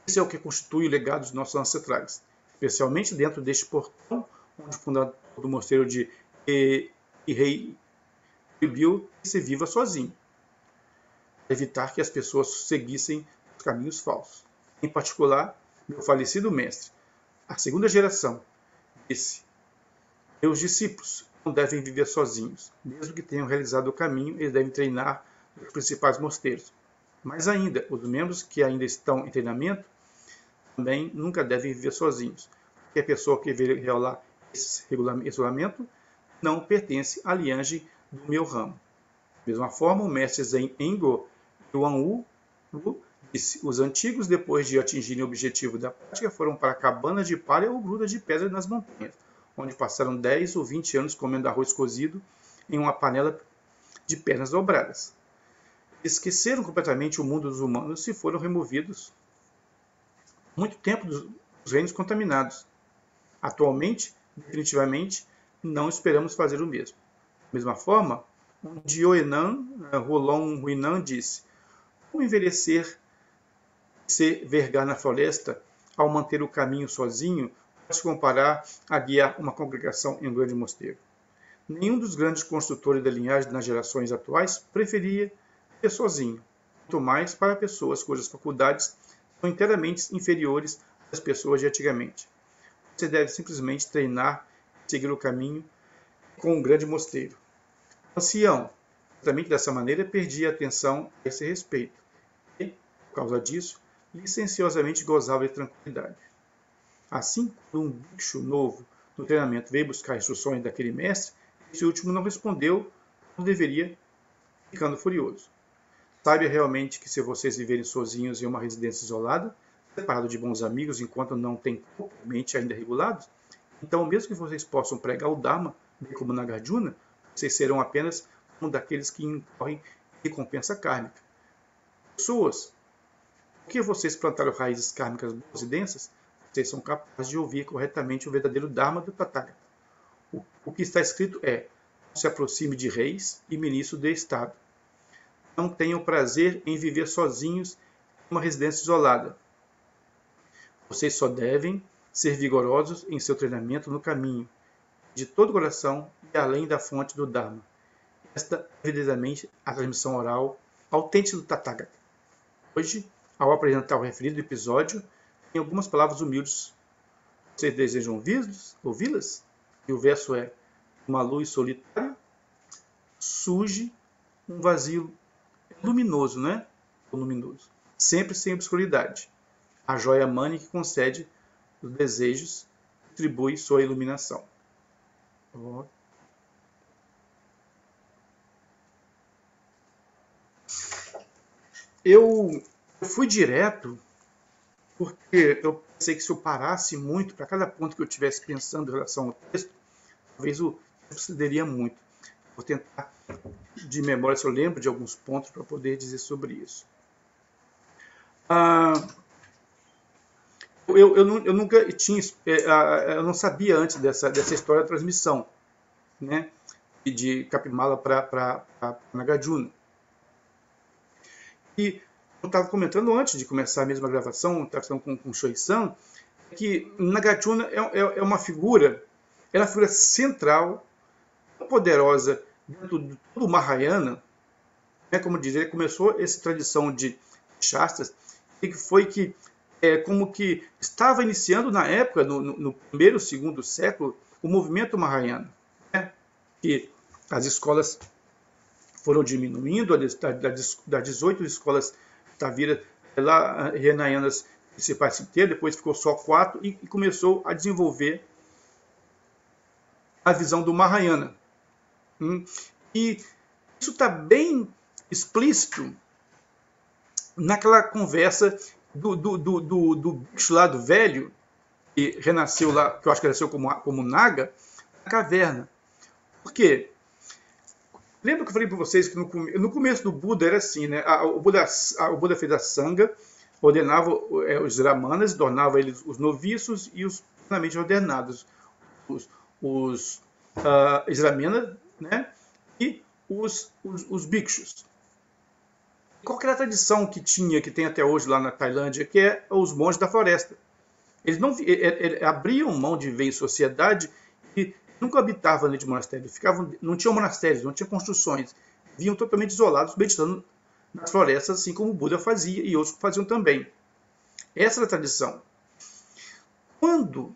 Isso é o que constitui o legado dos nossos ancestrais, especialmente dentro deste portão onde o fundador do mosteiro de Irei proibiu que se viva sozinho, para evitar que as pessoas seguissem os caminhos falsos. Em particular, meu falecido mestre, a segunda geração, disse: meus discípulos não devem viver sozinhos. Mesmo que tenham realizado o caminho, eles devem treinar nos principais mosteiros. Mais ainda, os membros que ainda estão em treinamento também nunca devem viver sozinhos, porque a pessoa que violar esse regulamento não pertence à linhagem do meu ramo. Da mesma forma, o mestre Zen Engo Yuan disse: os antigos, depois de atingirem o objetivo da prática, foram para cabanas de palha ou grutas de pedra nas montanhas, onde passaram 10 ou 20 anos comendo arroz cozido em uma panela de pernas dobradas. Esqueceram completamente o mundo dos humanos e foram removidos muito tempo dos reinos contaminados. Atualmente, definitivamente, não esperamos fazer o mesmo. Da mesma forma, Dioenan Rolon Huinan disse: como envelhecer e se vergar na floresta ao manter o caminho sozinho pode se comparar a guiar uma congregação em um grande mosteiro. Nenhum dos grandes construtores da linhagem nas gerações atuais preferia ser sozinho, muito mais para pessoas cujas faculdades são inteiramente inferiores às pessoas de antigamente. Você deve simplesmente treinar e seguir o caminho com um grande mosteiro. O ancião, exatamente dessa maneira, perdia a atenção a esse respeito e, por causa disso, licenciosamente gozava de tranquilidade. Assim, quando um bicho novo no treinamento veio buscar instruções daquele mestre, esse último não respondeu não deveria ficando furioso. Saiba realmente que se vocês viverem sozinhos em uma residência isolada, separado de bons amigos, enquanto não tem corpo e mente ainda regulados, então mesmo que vocês possam pregar o Dharma, bem como Nagarjuna, vocês serão apenas um daqueles que incorrem recompensa kármica. Pessoas, porque vocês plantaram raízes kármicas boas e densas, vocês são capazes de ouvir corretamente o verdadeiro Dharma do Tathagata. O que está escrito é: não se aproxime de reis e ministros de Estado. Não tenham prazer em viver sozinhos em uma residência isolada. Vocês só devem ser vigorosos em seu treinamento no caminho, de todo o coração e além da fonte do Dharma. Esta é evidentemente a transmissão oral autêntica do Tathagata. Hoje, ao apresentar o referido episódio, tem algumas palavras humildes. Vocês desejam ouvi-las? E o verso é: uma luz solitária surge um vazio luminoso, né? Luminoso. Sempre sem obscuridade. A joia Mani que concede os desejos distribui sua iluminação. Eu fui direto porque eu pensei que se eu parasse muito para cada ponto que eu estivesse pensando em relação ao texto, talvez eu procederia muito. Vou tentar de memória se eu lembro de alguns pontos para poder dizer sobre isso. Eu nunca tinha, eu não sabia antes dessa história da transmissão, né, de Kapimala para Nagarjuna. E eu estava comentando antes de começar mesmo a gravação, estava falando com o Shoei-san, que Nagarjuna é uma figura, é uma figura central, poderosa dentro de todo o Mahayana, né, como diz, ele começou essa tradição de Shastras, e que foi que como que estava iniciando na época, no primeiro, segundo século, o movimento Mahayana, né, que as escolas foram diminuindo, das 18 escolas Tavira, lá Renayanas principais inteiras, depois ficou só 4 e começou a desenvolver a visão do Mahayana. E isso está bem explícito naquela conversa do bicho lá do velho, que renasceu lá, que eu acho que renasceu como Naga, na caverna. Por quê? Lembra que eu falei para vocês que no começo do Buda era assim, né? O Buda fez a Sangha, ordenava os Brahmanas, tornava eles os noviços e os plenamente ordenados, os Brahmanas, né? E os bhikshus. Qual que era a tradição que tem até hoje lá na Tailândia, que é os monges da floresta. Eles não abriam mão de viver em sociedade e nunca habitavam dentro de monastério. Não tinham monastérios, não tinham construções. Viviam totalmente isolados, meditando nas florestas, assim como o Buda fazia e outros faziam também. Essa era a tradição. Quando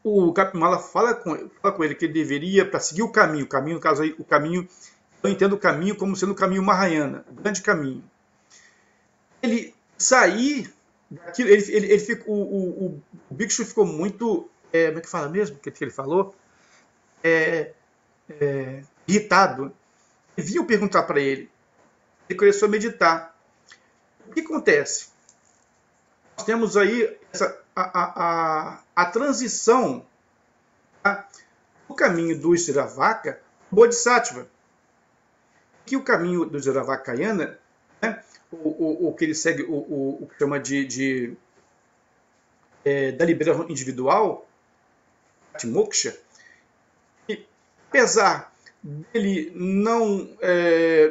o Kapimala fala com ele que ele deveria, para seguir o caminho, no caso aí, o caminho, eu entendo o caminho como sendo o caminho Mahayana, o grande caminho. Ele sair daquilo, o Bhikshu ficou muito, como é que fala mesmo, que ele falou? Irritado. Ele vinha perguntar para ele. Ele começou a meditar. O que acontece? Nós temos aí a transição, tá? O caminho do Isravaka, Bodhisattva. Que o caminho do Isravakayana, né, o que ele segue, o que chama da liberação individual, Moksha, e apesar dele não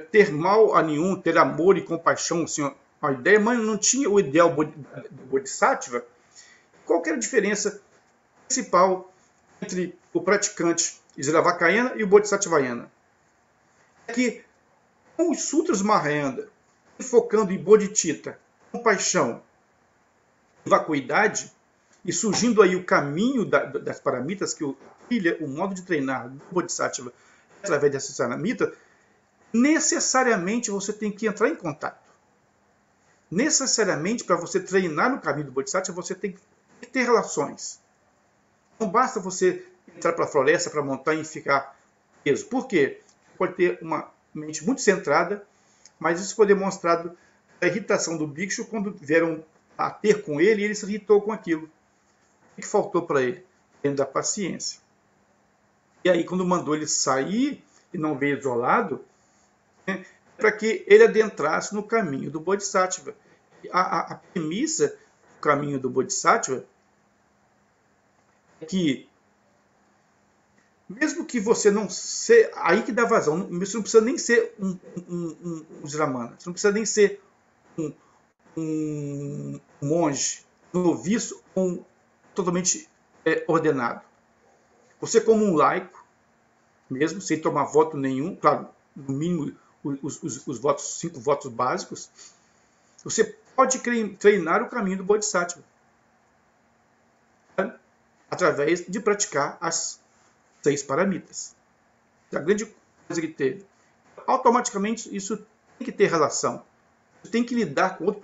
ter mal a nenhum, ter amor e compaixão, assim, a ideia, mas não tinha o ideal do Bodhisattva. Qual que era a diferença principal entre o praticante Isravakayana e o Bodhisattvayana? É que com os sutras Mahayana, focando em bodhicitta, compaixão e vacuidade, e surgindo aí o caminho das paramitas, que trilha o modo de treinar do Bodhisattva através dessas paramitas, necessariamente você tem que entrar em contato. Necessariamente, para você treinar no caminho do Bodhisattva, você tem que ter relações. Não basta você entrar para a floresta, para a montanha e ficar preso. Por quê? pode ter uma mente muito centrada, mas isso foi demonstrado a irritação do Bhikshu quando vieram a ter com ele e ele se irritou com aquilo. O que faltou para ele? Dentro da paciência. E aí, quando mandou ele sair e não veio isolado, né, para que ele adentrasse no caminho do Bodhisattva. A premissa do caminho do Bodhisattva é que, mesmo que você não seja... Aí que dá vazão. Você não precisa nem ser um Brahmana. Você não precisa nem ser um monge, um noviço ou totalmente ordenado. Você, como um laico, mesmo sem tomar voto nenhum, claro, no mínimo os votos, 5 votos básicos, você pode treinar o caminho do Bodhisattva, né? Através de praticar as 6 paramitas. A grande coisa que teve. Automaticamente, isso tem que ter relação. Você tem que lidar com outro.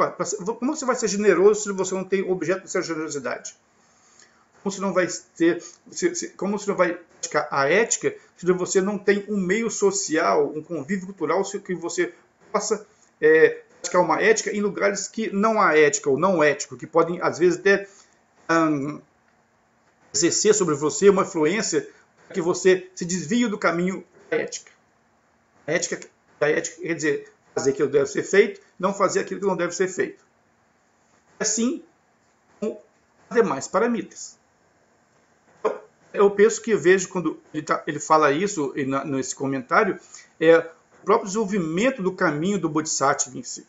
Como você vai ser generoso se você não tem objeto de sua generosidade? Como você não vai ter, como você não vai praticar a ética se você não tem um meio social, um convívio cultural que você possa praticar uma ética em lugares que não há ética ou não ético, que podem às vezes até exercer sobre você uma influência para que você se desvie do caminho da ética. A ética quer dizer fazer aquilo que deve ser feito, não fazer aquilo que não deve ser feito. Assim com as demais paramitas. Eu penso que eu vejo quando ele fala isso nesse comentário, o próprio desenvolvimento do caminho do Bodhisattva em si.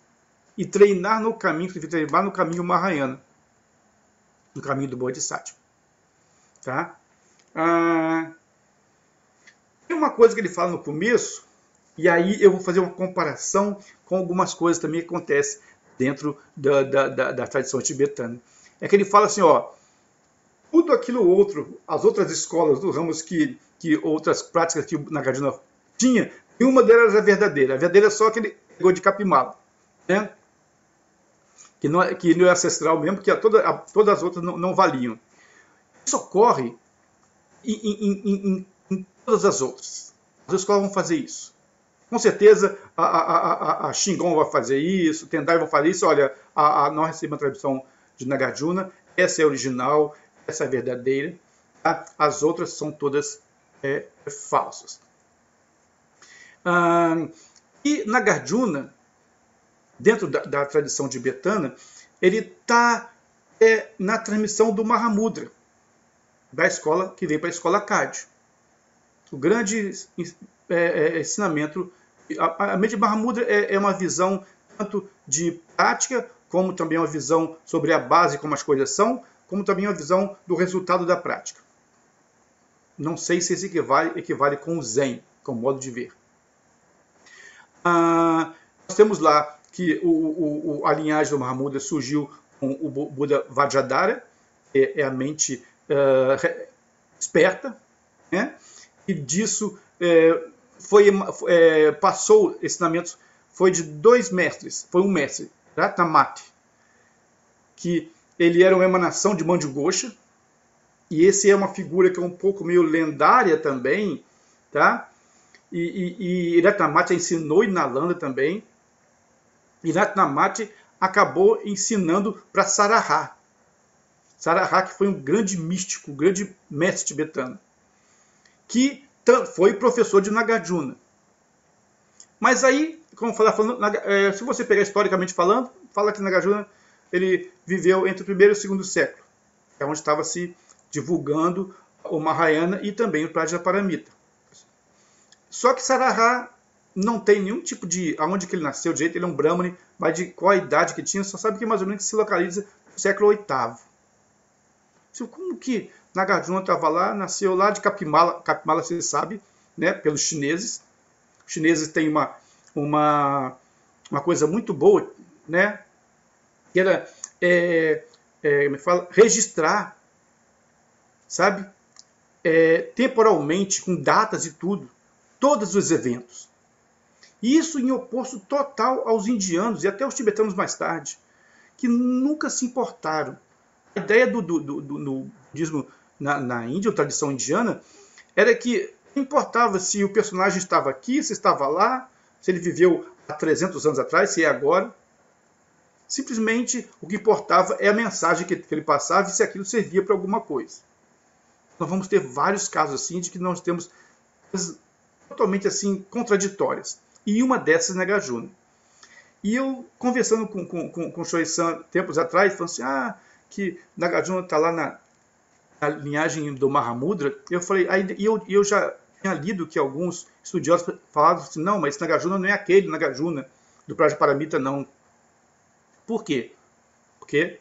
E treinar no caminho Mahayana, no caminho do Bodhisattva. Tá? Tem uma coisa que ele fala no começo, e aí eu vou fazer uma comparação com algumas coisas também que acontecem dentro da tradição tibetana. É que ele fala assim, ó, tudo aquilo outro, as outras escolas do ramos que outras práticas que o Nagarjuna tinha, nenhuma delas era verdadeira. A verdadeira é só que ele pegou de Kapimala, né? Que não é ancestral mesmo, porque todas as outras não valiam. Isso ocorre em todas as outras. As escolas vão fazer isso. Com certeza a Shingon vai fazer isso, o Tendai vai fazer isso. Olha, nós recebemos a tradição de Nagarjuna, essa é a original, essa é a verdadeira, tá? As outras são todas falsas. E Nagarjuna, dentro da tradição tibetana, ele está na transmissão do Mahamudra, da escola que veio para a escola Kagyu. O grande ensinamento, a mente Mahamudra é uma visão tanto de prática, como também uma visão sobre a base, como as coisas são, como também uma visão do resultado da prática. Não sei se isso equivale com o Zen, com o modo de ver. Nós temos lá que a linhagem do Mahamudra surgiu com o Buda Vajradhara, que é a mente esperta, né? E disso passou ensinamentos, foi de 2 mestres, foi um mestre, Ratnamati, que ele era uma emanação de Manjugosha, e esse é uma figura que é um pouco meio lendária também, tá? E Ratnamati ensinou em Nalanda também, e Ratnamati acabou ensinando para Saraha. Saraha, que foi um grande místico, um grande mestre tibetano, que foi professor de Nagarjuna. Mas aí, como se você pegar historicamente falando, fala que Nagarjuna ele viveu entre o 1º e o 2º século, é onde estava se divulgando o Mahayana e também o Prajnaparamita. Só que Saraha não tem nenhum tipo de... aonde que ele nasceu, de jeito, ele é um Brahmane, mas de qual a idade que tinha, só sabe que mais ou menos se localiza no século VIII. Como que Nagarjuna estava lá, nasceu lá de Kapimala, Kapimala você sabe, né, pelos chineses. Os chineses têm uma coisa muito boa, né, que era registrar, sabe, temporalmente, com datas e tudo, todos os eventos. Isso em oposto total aos indianos e até aos tibetanos mais tarde, que nunca se importaram. A ideia do budismo na Índia, a tradição indiana, era que Não importava se o personagem estava aqui, se estava lá, se ele viveu há 300 anos atrás, se é agora. Simplesmente o que importava é a mensagem que ele passava e se aquilo servia para alguma coisa. Nós vamos ter vários casos assim de que nós temos coisas totalmente assim contraditórias. E uma dessas é Nagarjuna. E eu, conversando com o Shoei-san tempos atrás, falando assim, que Nagarjuna está lá na linhagem do Mahamudra, eu falei, eu já tinha lido que alguns estudiosos falavam assim, não, mas Nagarjuna não é aquele Nagarjuna do Prajaparamita, não. Por quê? Porque,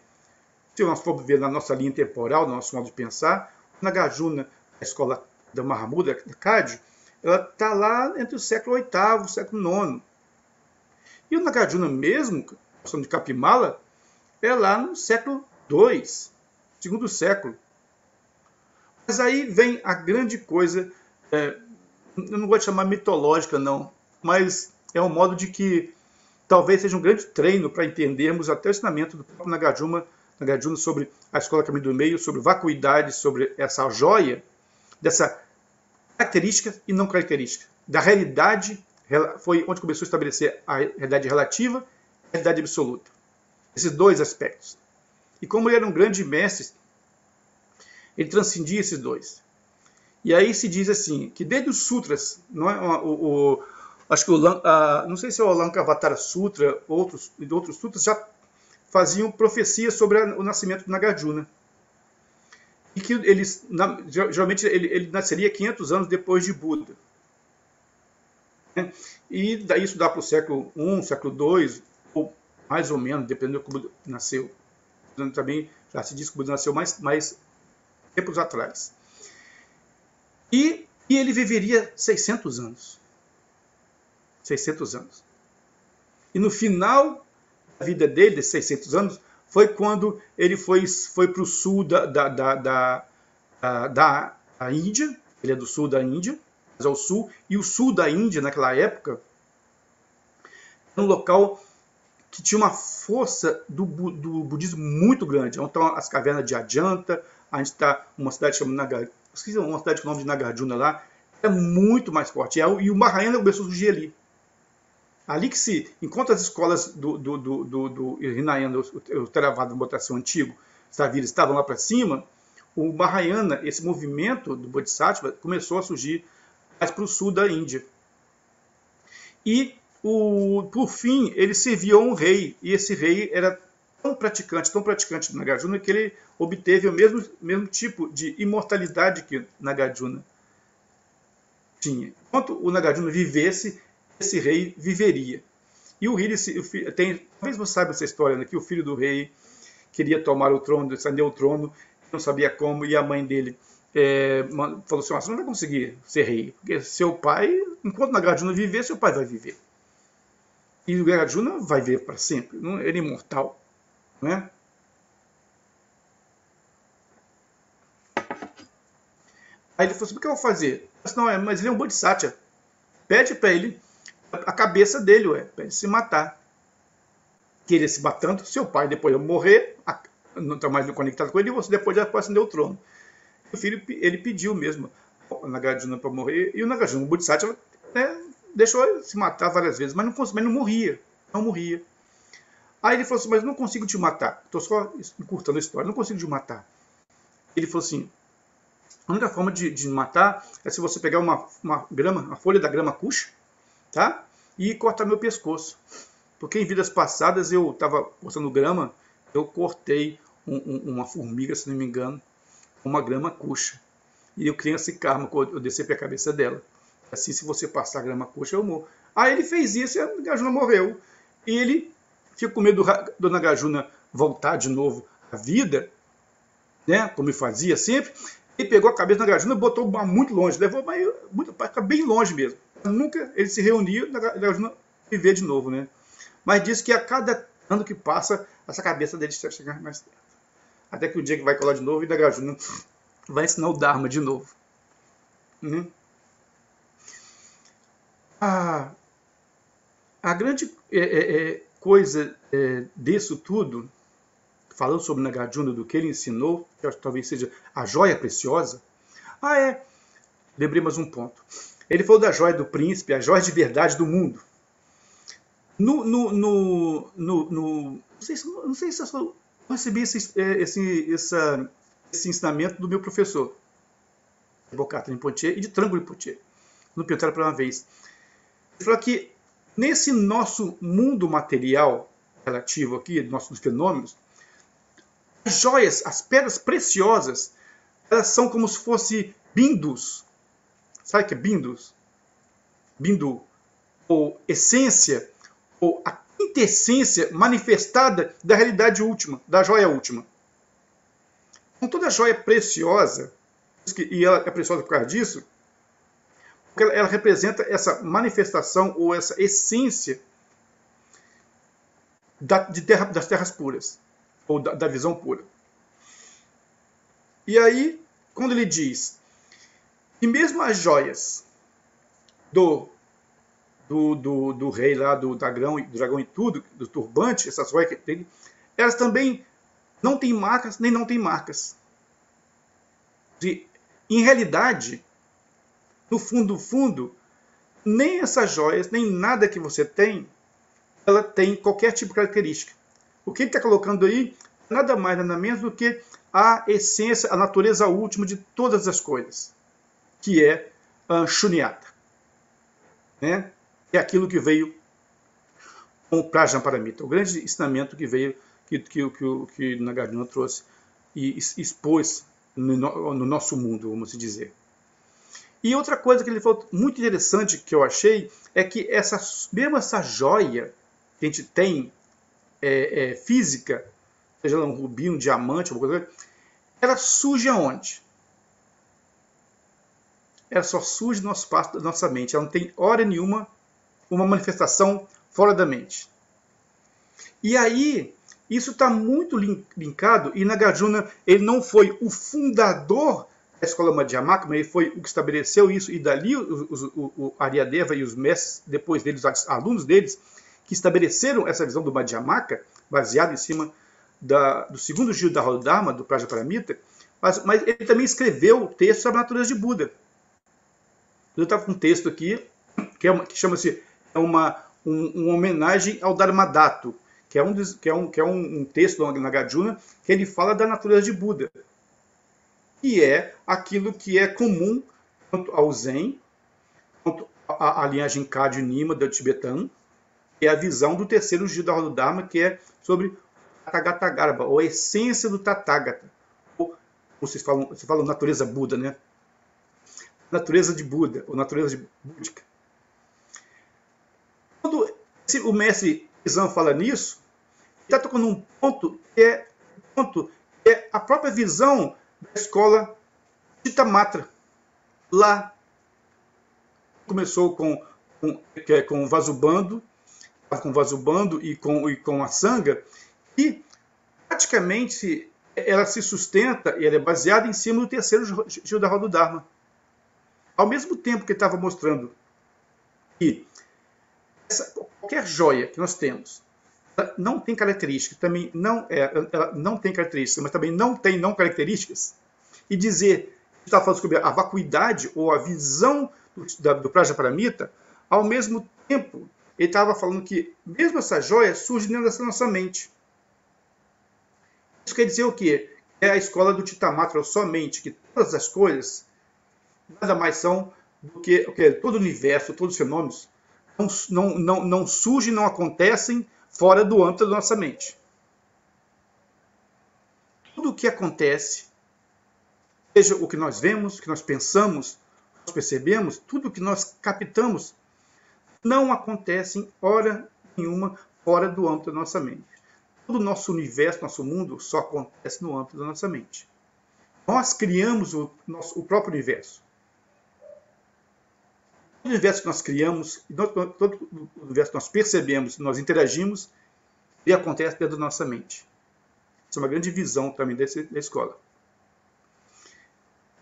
se nós formos ver na nossa linha temporal, no nosso modo de pensar, Nagarjuna, a escola da Mahamudra, da Kagyu, ela está lá entre o século VIII e o século IX. E o Nagarjuna mesmo, a de Kapimala, é lá no século II, segundo século. Mas aí vem a grande coisa, eu não vou chamar mitológica não, mas é um modo de que talvez seja um grande treino para entendermos até o ensinamento do próprio Nagarjuna sobre a escola Caminho do Meio, sobre vacuidade, sobre essa joia, dessa característica e não característica. Da realidade, foi onde começou a estabelecer a realidade relativa e a realidade absoluta. Esses dois aspectos. E como ele era um grande mestre, ele transcendia esses dois. E aí se diz assim, que desde os sutras, não é, acho que não sei se é o Lankavatara Sutra, outros sutras já faziam profecias sobre o nascimento do Nagarjuna. E que geralmente ele nasceria 500 anos depois de Buda. E daí isso dá para o século I, século II, ou mais ou menos, dependendo do que o Buda nasceu. Também já se diz que o Buda nasceu mais tempos atrás. E ele viveria 600 anos. 600 anos. E no final da vida dele, desses 600 anos, foi quando ele foi para o sul da Índia. Ele é do sul da Índia, mas ao sul. E o sul da Índia, naquela época, era um local que tinha uma força do budismo muito grande. Então, as cavernas de Ajanta, a gente está uma cidade chamada Nagarjuna, esqueci uma cidade com o nome de Nagarjuna lá, é muito mais forte. E o Mahayana começou a surgir ali. Ali que enquanto as escolas do Hinayana, o Theravada, o Botação antigo, Savira, estavam lá para cima, o Mahayana, esse movimento do Bodhisattva, começou a surgir mais para o sul da Índia. E, por fim, ele servia a um rei, e esse rei era tão praticante do Nagarjuna, que ele obteve o mesmo tipo de imortalidade que Nagarjuna tinha. Enquanto o Nagarjuna vivesse, esse rei viveria. E o rei, talvez você saiba essa história, né, que o filho do rei queria tomar o trono, ascender o trono, não sabia como, e a mãe dele falou assim, você não vai conseguir ser rei, porque seu pai, enquanto Nagarjuna viver, seu pai vai viver. E o Nagarjuna vai viver para sempre, ele é imortal. Né? Aí ele falou assim, o que eu vou fazer? Mas ele é um Bodhisattva. Pede para ele a cabeça dele, para ele se matar. Queria se matando, seu pai depois ia morrer, não está mais conectado com ele, e você depois já pode acender o trono. O filho, ele pediu mesmo o Nagarjuna para morrer, e o Nagarjuna, o Bodhisattva, deixou ele se matar várias vezes, mas não morria. Não morria. Aí ele falou assim, mas eu não consigo te matar. Estou só encurtando a história, não consigo te matar. Ele falou assim, a única forma de matar é se você pegar uma folha da grama Kusha, tá? E cortar meu pescoço. Porque em vidas passadas eu estava cortando grama, eu cortei uma formiga, se não me engano, uma grama Kusha. E eu criei esse karma quando eu desci para a cabeça dela. Assim, se você passar a grama Kusha, eu morro. Aí ele fez isso e o Nagarjuna morreu. E ele fica com medo do Nagarjuna voltar de novo à vida, né, como ele fazia sempre. Ele pegou a cabeça do Nagarjuna e botou muito longe, levou para bem longe mesmo. Nunca ele se reuniu e o Nagarjuna viver de novo, né? Mas diz que a cada ano que passa, essa cabeça dele chega mais perto. Até que o dia que vai colar de novo e o Nagarjuna vai ensinar o Dharma de novo. A grande coisa disso tudo, falando sobre Nagarjuna, do que ele ensinou, que talvez seja a joia preciosa, lembrei mais um ponto. Ele falou da joia do príncipe, a joia de verdade do mundo. Não sei se eu recebi esse ensinamento do meu professor, de Boccatin Pontier e de Trangoli Pontier, no Pintar para uma vez. Ele falou que nesse nosso mundo material relativo aqui, nossos fenômenos, as joias, as pedras preciosas, elas são como se fossem bindus. Sabe o que é bindus? Bindu, ou essência, ou a quintessência manifestada da realidade última, da joia última. Então, toda joia preciosa, e ela é preciosa por causa disso, porque ela representa essa manifestação ou essa essência das terras puras, ou da visão pura. E aí, quando ele diz que mesmo as joias do rei lá, do dragão e tudo, do turbante, essas joias que tem, elas também não têm marcas, nem não têm marcas. Em realidade, no fundo, nem essas joias, nem nada que você tem, ela tem qualquer tipo de característica. O que ele está colocando aí, nada mais, nada menos do que a essência, a natureza última de todas as coisas, que é Shunyata. Né? É aquilo que veio com o Prajnaparamita, o grande ensinamento que veio, que Nagarjuna trouxe e expôs no nosso mundo, vamos dizer. E outra coisa que ele falou muito interessante que eu achei é que mesmo essa joia que a gente tem física, seja ela um rubi, um diamante, alguma coisa, ela surge aonde? Ela só surge no espaço da nossa mente. Ela não tem hora nenhuma uma manifestação fora da mente. E aí, isso está muito linkado, e Nagarjuna, ele não foi o fundador da escola Madhyamaka, mas ele foi o que estabeleceu isso, e dali o Aryadeva e os mestres, depois deles, os alunos deles, que estabeleceram essa visão do Madhyamaka, baseado em cima do segundo giro da Dharma, do Prajnaparamita, mas ele também escreveu o texto sobre a natureza de Buda. Eu estava com um texto aqui, que chama-se uma homenagem ao Dharmadatta, que é um texto do Nagarjuna, que ele fala da natureza de Buda, que é aquilo que é comum tanto ao Zen, quanto à linhagem Kagyu Nima do tibetano, que é a visão do terceiro giro da Dharma, que é sobre Tathagata, ou a essência do Tathagata. Ou vocês falam natureza Buda, né? Natureza de Buda, ou natureza búdica. Quando o mestre Izan fala nisso, ele está tocando um ponto que é a própria visão da escola Chittamatra. Lá começou com o Vasubandhu, e com a Sangha, e praticamente ela se sustenta e ela é baseada em cima do terceiro giro da roda do Dharma. Ao mesmo tempo que ele estava mostrando que qualquer joia que nós temos, ela não tem características, ela não tem características, mas também não tem não características, e dizer que está falando sobre a vacuidade ou a visão do Prajnaparamita, ao mesmo tempo ele estava falando que mesmo essa joia surge dentro dessa nossa mente. Isso quer dizer o quê? É a escola do Chittamatra, somente que todas as coisas nada mais são do que todo o universo, todos os fenômenos não surgem, não acontecem fora do âmbito da nossa mente. Tudo o que acontece, seja o que nós vemos, o que nós pensamos, nós percebemos, tudo o que nós captamos, não acontece em hora nenhuma fora do âmbito da nossa mente. Todo o nosso universo, nosso mundo, só acontece no âmbito da nossa mente. Nós criamos o próprio universo. Todo o universo que nós criamos, todo o universo que nós percebemos, nós interagimos, ele acontece dentro da nossa mente. Isso é uma grande visão também da escola.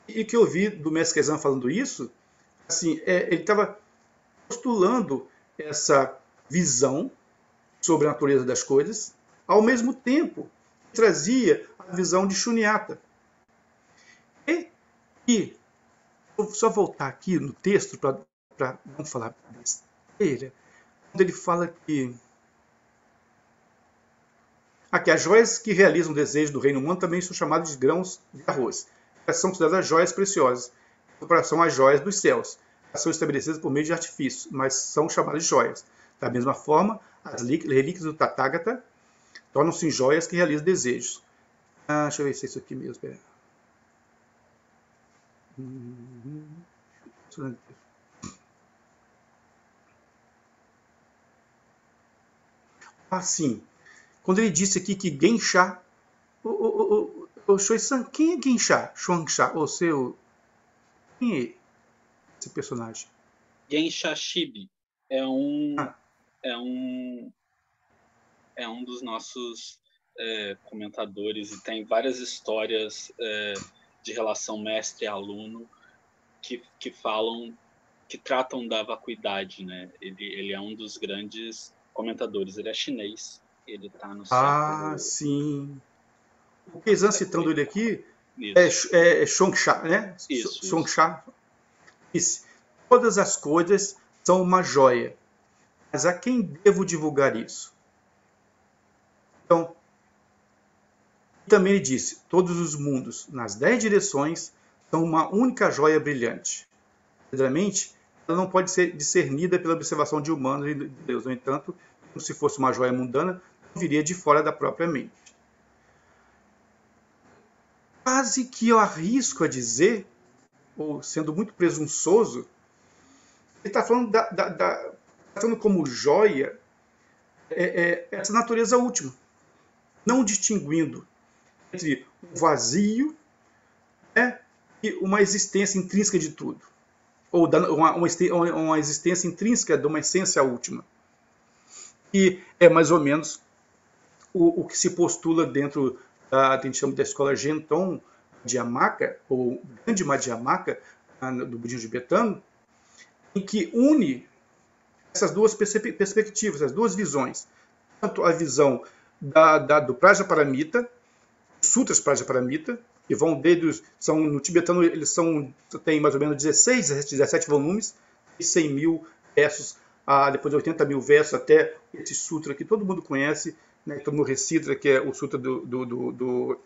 E que eu vi do mestre Kazan falando isso, assim, ele estava postulando essa visão sobre a natureza das coisas, ao mesmo tempo trazia a visão de Shunyata. E Vou só voltar aqui no texto para não falar besteira, quando ele fala que aqui, as joias que realizam o desejo do reino humano também são chamadas de grãos de arroz. Elas são consideradas joias preciosas, em comparação às joias dos céus. Elas são estabelecidas por meio de artifícios, mas são chamadas de joias. Da mesma forma, as relíquias do Tathagata tornam-se joias que realizam desejos. Deixa eu ver se é isso aqui mesmo. Pera. Sim. Quando ele disse aqui que Gensha, o Shoei-san, quem é Gensha? Shuangsha, o seu... Quem é esse personagem? Gensha Shibi é um dos nossos comentadores e tem várias histórias de relação mestre-aluno que falam, que tratam da vacuidade, né? Ele é um dos grandes comentadores. Ele é chinês. Ele está no século... sim. O Keizan citando ele aqui Isso. é Shongsha, né? Isso. Shongsha. Isso. Todas as coisas são uma joia. Mas a quem devo divulgar isso? Então, também ele disse, todos os mundos, nas 10 direções, são uma única joia brilhante. Verdadeiramente, ela não pode ser discernida pela observação de humanos e de Deus. No entanto, como se fosse uma joia mundana, não viria de fora da própria mente. Quase que eu arrisco a dizer, ou sendo muito presunçoso, ele está falando, falando como joia essa natureza última, não distinguindo entre o vazio, né, e uma existência intrínseca de tudo, ou uma existência intrínseca de uma essência última, que é mais ou menos o que se postula dentro a gente chama da escola Genton Madhyamaka, ou Grande Madhyamaka, do budismo tibetano, em que une essas duas perspectivas, essas duas visões. Tanto a visão do Prajnaparamita, Sutras Prajnaparamita, que vão desde no tibetano eles têm mais ou menos 16, 17 volumes, e 100 mil versos, depois de 80 mil versos, até esse sutra que todo mundo conhece, né, todo mundo recita, que é o sutra do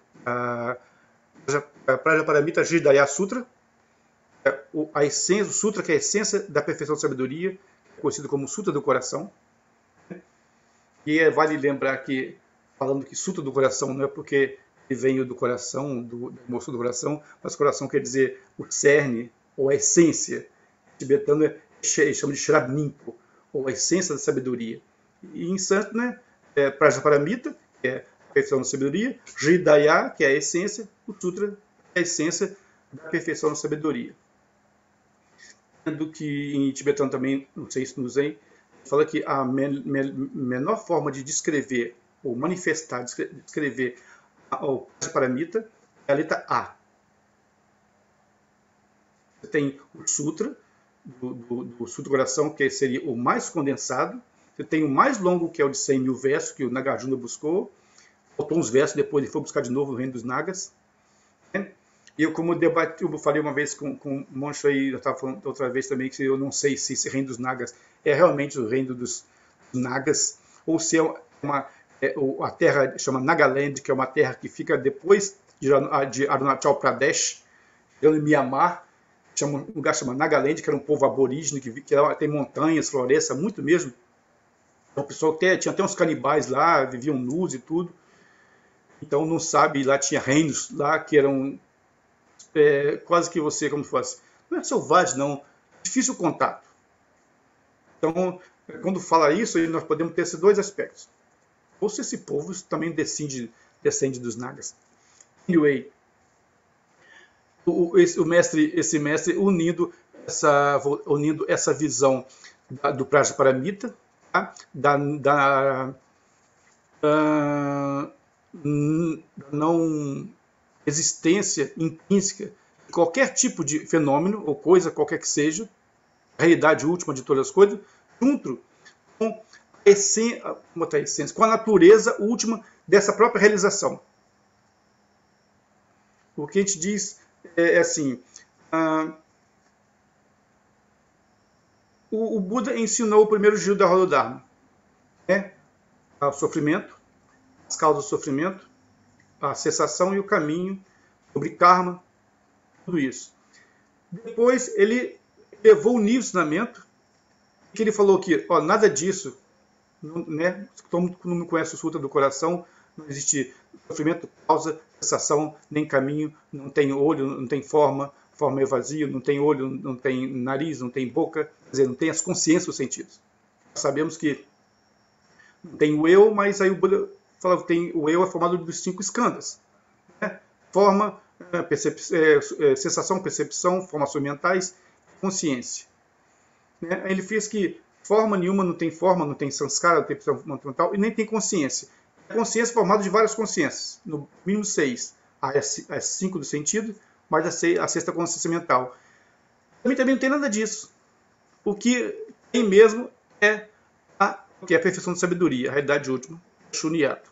Prajnaparamita Hridaya Sutra, a essência, o sutra que é a essência da perfeição da sabedoria, conhecido como Sutra do Coração. E vale lembrar que, falando que Sutra do Coração não é porque ele veio do coração, do moço do coração, mas coração quer dizer o cerne, ou a essência. O tibetano chama de Shrabninpo, ou a essência da sabedoria. E em santo, né, Prajnaparamita, que é a perfeição da sabedoria, Hridaya, que é a essência, o Sutra, que é a essência da perfeição da sabedoria. Do que em tibetano também, não sei se no Zen, fala que a menor forma de descrever ou manifestar, descrever o Prajnaparamita é a letra A. Você tem o Sutra, do Sutra do Coração, que seria o mais condensado. Você tem o mais longo, que é o de 100 mil versos, que o Nagarjuna buscou. Faltou uns versos, depois ele foi buscar de novo no Reino dos Nagas. E eu, como eu falei uma vez com o Moncho aí, eu estava falando outra vez também, que eu não sei se esse Reino dos Nagas é realmente o Reino dos Nagas, ou se a terra chama Nagaland, que é uma terra que fica depois de Arunachal Pradesh, em Myanmar, um lugar chamado Nagaland, que era um povo aborígene, que tem montanhas, floresta, muito mesmo. Então, o pessoal tinha até uns canibais lá, viviam nus e tudo. Então, não sabe, lá tinha reinos lá que eram quase que você, como fosse, não é selvagem, não, difícil contato. Então, quando fala isso, nós podemos ter esses dois aspectos. Ou se esse povo também descende dos Nagas. Anyway, esse mestre unindo essa visão do Prajnaparamita, tá? da não existência intrínseca de qualquer tipo de fenômeno ou coisa, qualquer que seja, a realidade última de todas as coisas, junto com com a natureza última dessa própria realização. O que a gente diz é assim, o Buda ensinou o primeiro giro da roda do Dharma, né? O sofrimento, as causas do sofrimento, a cessação e o caminho, sobre karma, tudo isso. Depois ele levou o nível de ensinamento, que ele falou que nada disso, né? Todo mundo não conhece o Sutra do Coração, não existe sofrimento, causa, cessação, nem caminho, não tem olho, não tem forma, forma é vazio, não tem olho, não tem nariz, não tem boca, quer dizer, não tem as consciências dos sentidos. Sabemos que não tem o eu, mas aí o Buda fala que tem, o eu é formado dos 5 skandhas, né? Forma, sensação, percepção, formações mentais, consciência. Né? Ele fez que forma nenhuma não tem forma, não tem sanskara, não tem percepção mental e nem tem consciência. A consciência é formada de várias consciências, no mínimo 6. As 5 do sentido, mais a sexta consciência mental. Também não tem nada disso. O que tem mesmo é a perfeição da sabedoria, a realidade última, Shunyata.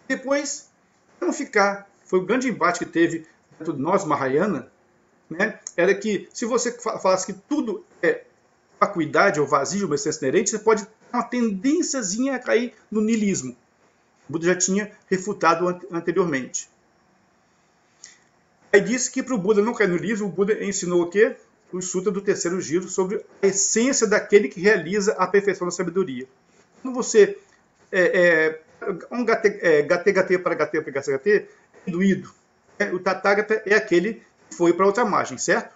Depois, para não ficar, foi o grande embate que teve dentro de nós, Mahayana, né, era que se você falasse que tudo é vacuidade ou vazio, uma essência inerente, você pode ter uma tendênciazinha a cair no niilismo. O Buda já tinha refutado anteriormente. Aí disse que para o Buda não cair no niilismo, o Buda ensinou o quê? O Sutra do terceiro giro sobre a essência daquele que realiza a perfeição da sabedoria. Quando você gate para gate é doído. O Tathagata é aquele que foi para outra margem, certo?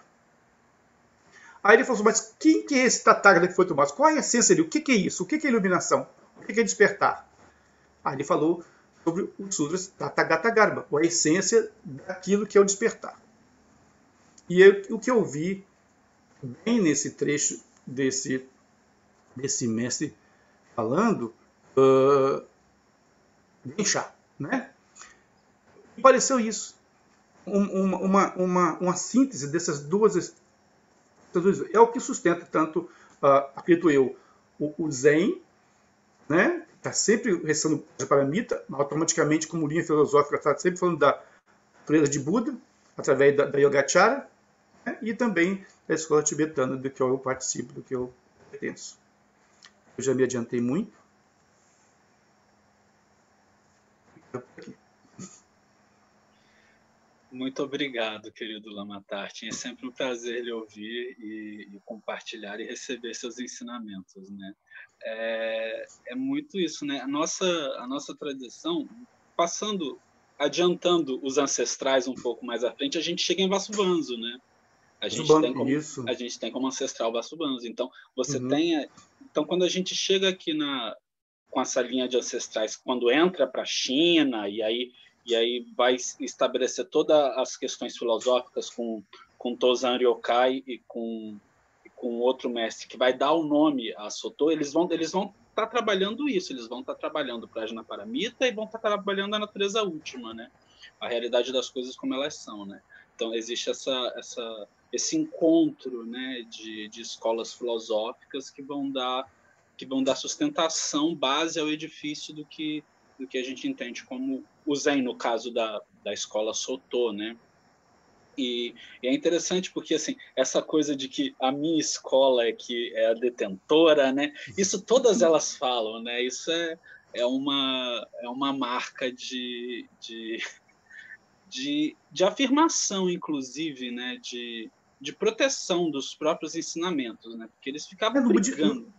Aí ele falou assim, mas quem que é esse Tathagata que foi para outra margem? Qual é a essência dele? O que é isso? O que é iluminação? O que é despertar? Aí ele falou sobre os sutras Tathagata Garbha, a essência daquilo que é o despertar. E o que eu vi bem nesse trecho desse mestre falando, bem chato, né? Me pareceu isso. Uma síntese dessas duas. É o que sustenta tanto, acredito eu, o Zen, né? Está sempre restando paramita, automaticamente, como linha filosófica, está sempre falando da natureza de Buda, através da Yogacara, né? E também da escola tibetana, do que eu participo, do que eu pertenço. Eu já me adiantei muito. Muito obrigado, querido Lamatar. É sempre um prazer lhe ouvir e compartilhar e receber seus ensinamentos, né? É muito isso, né? A nossa tradição, adiantando os ancestrais um pouco mais à frente, a gente chega em Vasubandhu, né? A gente tem como ancestral Vasubandhu. Então, então, quando a gente chega aqui com essa linha de ancestrais, quando entra para a China, e aí vai estabelecer todas as questões filosóficas com Tozan Ryokai e com outro mestre que vai dar o nome a Soto, eles vão estar trabalhando isso, eles vão estar trabalhando Prajnaparamita e vão estar trabalhando a natureza última, né? A realidade das coisas como elas são, né? Então existe esse encontro, né, de escolas filosóficas que vão dar sustentação, base ao edifício do que a gente entende como o Zen, no caso da escola Soto, né? E é interessante porque assim, essa coisa de que a minha escola é que é a detentora, né? Isso todas elas falam, né? Isso é uma marca de afirmação, inclusive, né? De proteção dos próprios ensinamentos, né? Porque eles ficavam brigando.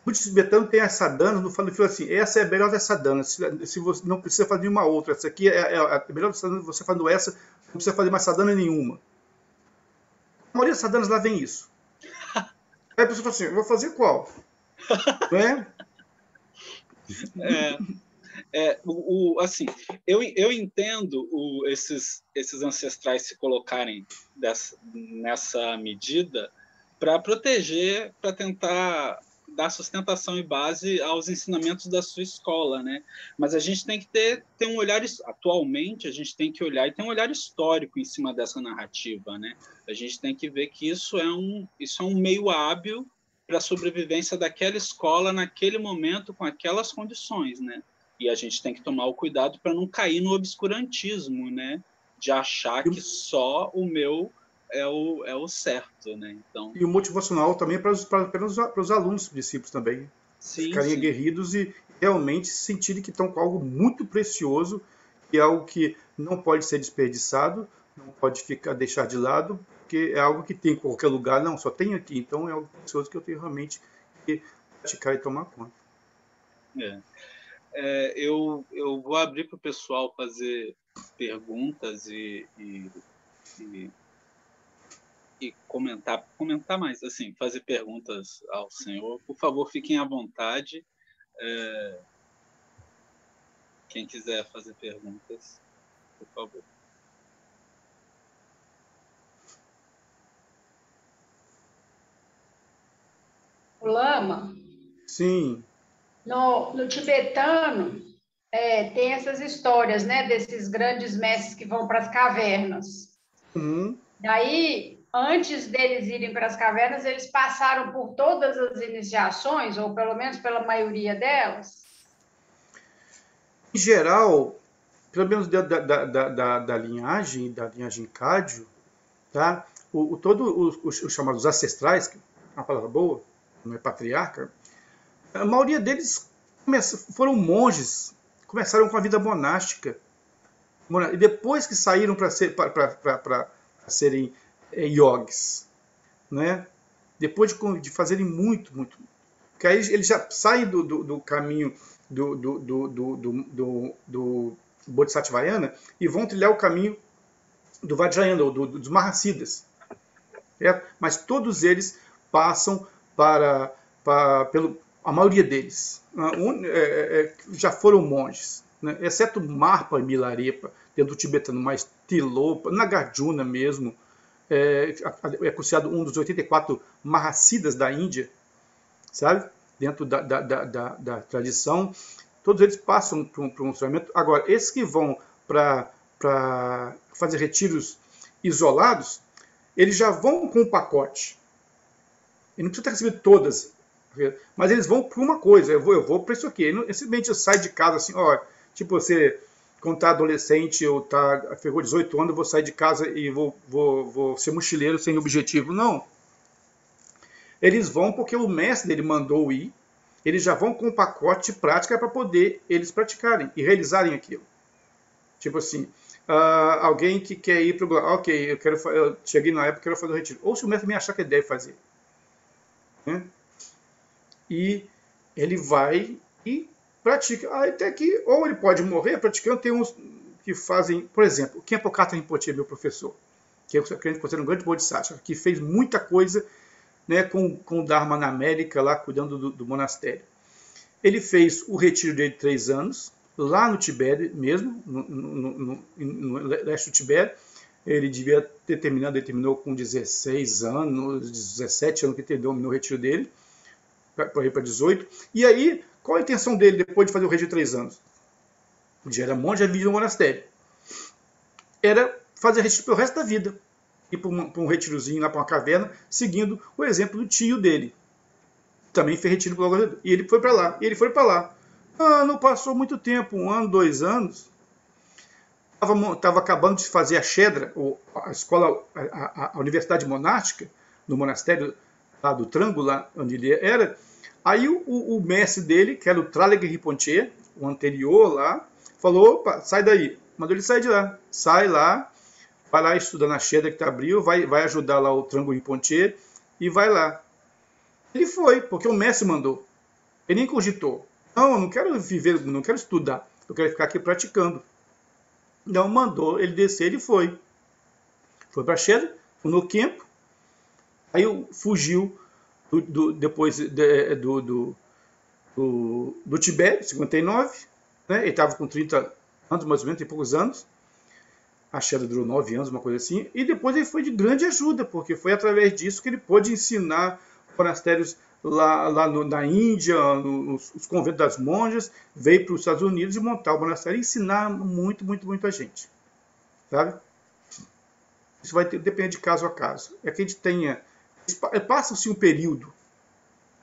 O budismo tibetano tem as sadhanas, não fala assim, essa é a melhor das sadhanas, se você não precisa fazer nenhuma outra, essa aqui é a melhor das sadhanas, você fazendo essa, não precisa fazer mais sadhana nenhuma. A maioria das sadhanas lá vem isso. Aí a pessoa fala assim, eu vou fazer qual? Não é? Assim, eu entendo esses ancestrais se colocarem nessa medida para proteger, para tentar dar sustentação e base aos ensinamentos da sua escola, né? Mas a gente tem que ter um olhar, atualmente a gente tem que olhar e ter um olhar histórico em cima dessa narrativa, né? A gente tem que ver que isso é um meio hábil para a sobrevivência daquela escola naquele momento com aquelas condições, né? E a gente tem que tomar o cuidado para não cair no obscurantismo, né? De achar que só o meu é o certo, né? Então, E o motivacional também apenas para os alunos, discípulos também, sim, ficarem sim. aguerridos e realmente sentirem que estão com algo muito precioso, que é algo que não pode ser desperdiçado, não pode deixar de lado, porque é algo que tem em qualquer lugar, não, só tem aqui, então é algo precioso que eu tenho realmente que praticar e tomar conta. Eu vou abrir para o pessoal fazer perguntas e, e comentar mais, assim, fazer perguntas ao senhor. Por favor, fiquem à vontade. Quem quiser fazer perguntas, por favor. Lama, Sim. no tibetano, tem essas histórias, né, desses grandes mestres que vão para as cavernas. Uhum. Daí, antes deles irem para as cavernas, eles passaram por todas as iniciações, ou pelo menos pela maioria delas? Em geral, pelo menos da linhagem Cádio, tá? Todos os chamados ancestrais, que é uma palavra boa, não é patriarca, a maioria deles foram monges, começaram com a vida monástica. E depois que saíram para serem yogis, né? Depois de fazerem muito. Porque aí eles já saem do caminho do Bodhisattvayana e vão trilhar o caminho do Vajrayana, dos Mahasiddhas. Certo? Mas todos eles passam a maioria deles já foram monges, né? Exceto Marpa e Milarepa, dentro do tibetano, mais Tilopa, Nagarjuna mesmo, é considerado um dos 84 Mahasiddhas da Índia, sabe? Dentro da tradição. Todos eles passam por um treinamento. Agora, esses que vão para fazer retiros isolados, eles já vão com um pacote. E não precisa ter recebido todas. Mas eles vão por uma coisa. Eu vou para isso aqui. Simplesmente sai de casa assim, ó, tipo você, quando tá adolescente ou pegou 18 anos, eu vou sair de casa e vou ser mochileiro sem objetivo. Não. Eles vão porque o mestre dele mandou ir. Eles já vão com um pacote de prática para poder eles praticarem e realizarem aquilo. Tipo assim, alguém que quer ir para o... Ok, eu cheguei na época, quero fazer o retiro. Ou se o mestre me achar que ele deve fazer. Né? E ele vai e pratica. Até que, ou ele pode morrer praticando. Tem uns que fazem, por exemplo, o Khenpo Kata Rinpoche, meu professor, que eu considero um grande bodhisattva, que fez muita coisa, né, com o Dharma na América, lá cuidando do monastério. Ele fez o retiro dele de 3 anos, lá no Tibete mesmo, no leste do Tibete. Ele devia ter terminado, ele terminou com 16 anos, 17 anos que ele terminou o retiro dele, para 18. E aí, qual a intenção dele depois de fazer o retiro de 3 anos? Ele já era monge, já vivia no monastério. Era fazer retiro pelo resto da vida. Ir para um retirozinho lá para uma caverna, seguindo o exemplo do tio dele. Também fez retiro pelo logo. E ele foi para lá. E ele foi para lá. Não passou muito tempo, 1 ano, 2 anos. Estava acabando de fazer a Shedra, a escola, a universidade monástica, no monastério lá do Trango, lá onde ele era. Aí o mestre dele, que era o Traleg Rinpoche, o anterior lá, falou, opa, sai daí. Mandou ele sair de lá. Sai lá, vai lá estudar na Shedra que abriu, vai ajudar lá o Trango Rinpoche e vai lá. Ele foi, porque o mestre mandou. Ele nem cogitou. Não, eu não quero viver, não quero estudar. Eu quero ficar aqui praticando. Então mandou ele descer, ele foi. Foi para Shedra, foi no Khenpo. Aí fugiu depois do Tibete, 59. Né? Ele estava com 30 anos, mais ou menos, tem poucos anos. A Shedra durou 9 anos, uma coisa assim. E depois ele foi de grande ajuda, porque foi através disso que ele pôde ensinar monastérios lá na Índia, nos conventos das monjas, veio para os Estados Unidos e montar o monastério e ensinar muita gente. Sabe? Isso vai depender de caso a caso. É que a gente tenha... Passa-se um período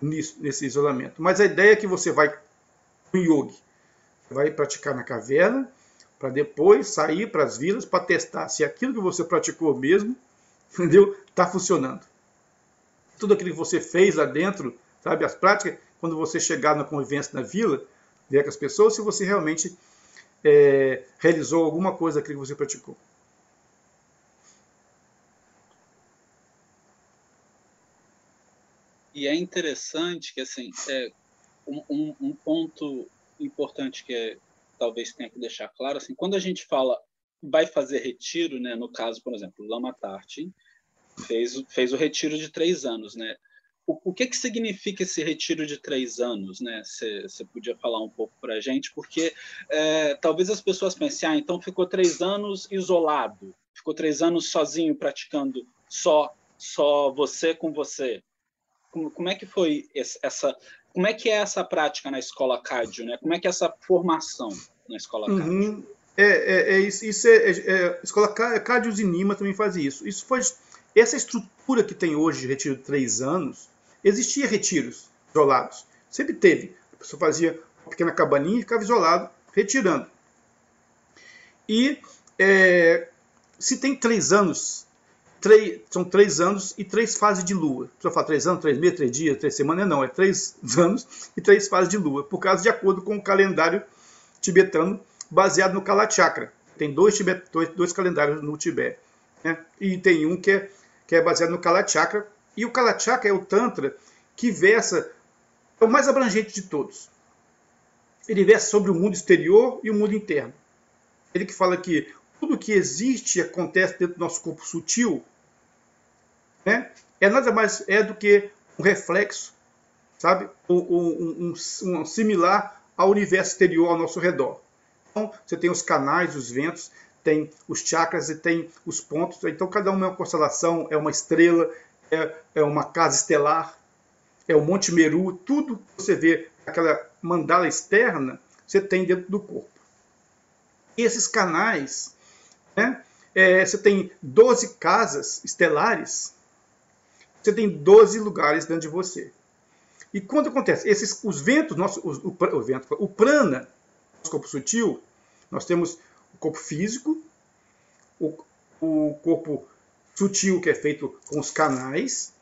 nesse isolamento, mas a ideia é que você vai com yogi, vai praticar na caverna, para depois sair para as vilas para testar se aquilo que você praticou mesmo entendeu? Está funcionando. Tudo aquilo que você fez lá dentro, sabe, as práticas, quando você chegar na convivência na vila, ver com as pessoas, se você realmente realizou alguma coisa daquilo que você praticou. E é interessante que, assim, um ponto importante que talvez tenha que deixar claro, assim, quando a gente fala vai fazer retiro, né, no caso, por exemplo, Lama Tartin fez o retiro de 3 anos, né? O que significa esse retiro de 3 anos, né? Você podia falar um pouco para a gente, porque talvez as pessoas pensem, então ficou 3 anos isolado, ficou 3 anos sozinho praticando só você com você. Como é que foi como é que é essa prática na escola Cádio, né? Como é que é essa formação na escola Cádio? A escola Cádio Zinima também faz isso. Essa estrutura que tem hoje de retiro de 3 anos, existia retiros isolados. Sempre teve. A pessoa fazia uma pequena cabaninha e ficava isolado, retirando. E se tem 3 anos, são 3 anos e 3 fases de lua. A pessoa fala 3 anos, 3 meses, 3 dias, 3 semanas. Não, é 3 anos e 3 fases de lua, por causa de acordo com o calendário tibetano baseado no Kalachakra. Tem dois calendários no Tibete, né? E tem um que é baseado no Kalachakra. E o Kalachakra é o Tantra que versa, é o mais abrangente de todos. Ele versa sobre o mundo exterior e o mundo interno. Ele que fala que tudo que existe e acontece dentro do nosso corpo sutil, né, nada mais do que um reflexo, sabe? Um similar ao universo exterior ao nosso redor. Então, você tem os canais, os ventos, tem os chakras e tem os pontos. Então, cada um é uma constelação, é uma estrela, é uma casa estelar, é o Monte Meru. Tudo que você vê, aquela mandala externa, você tem dentro do corpo. E esses canais, né, você tem 12 casas estelares, você tem 12 lugares dentro de você. E quando acontece? Os ventos, o prana, nosso corpo sutil, nós temos o corpo físico, o corpo sutil, que é feito com os canais,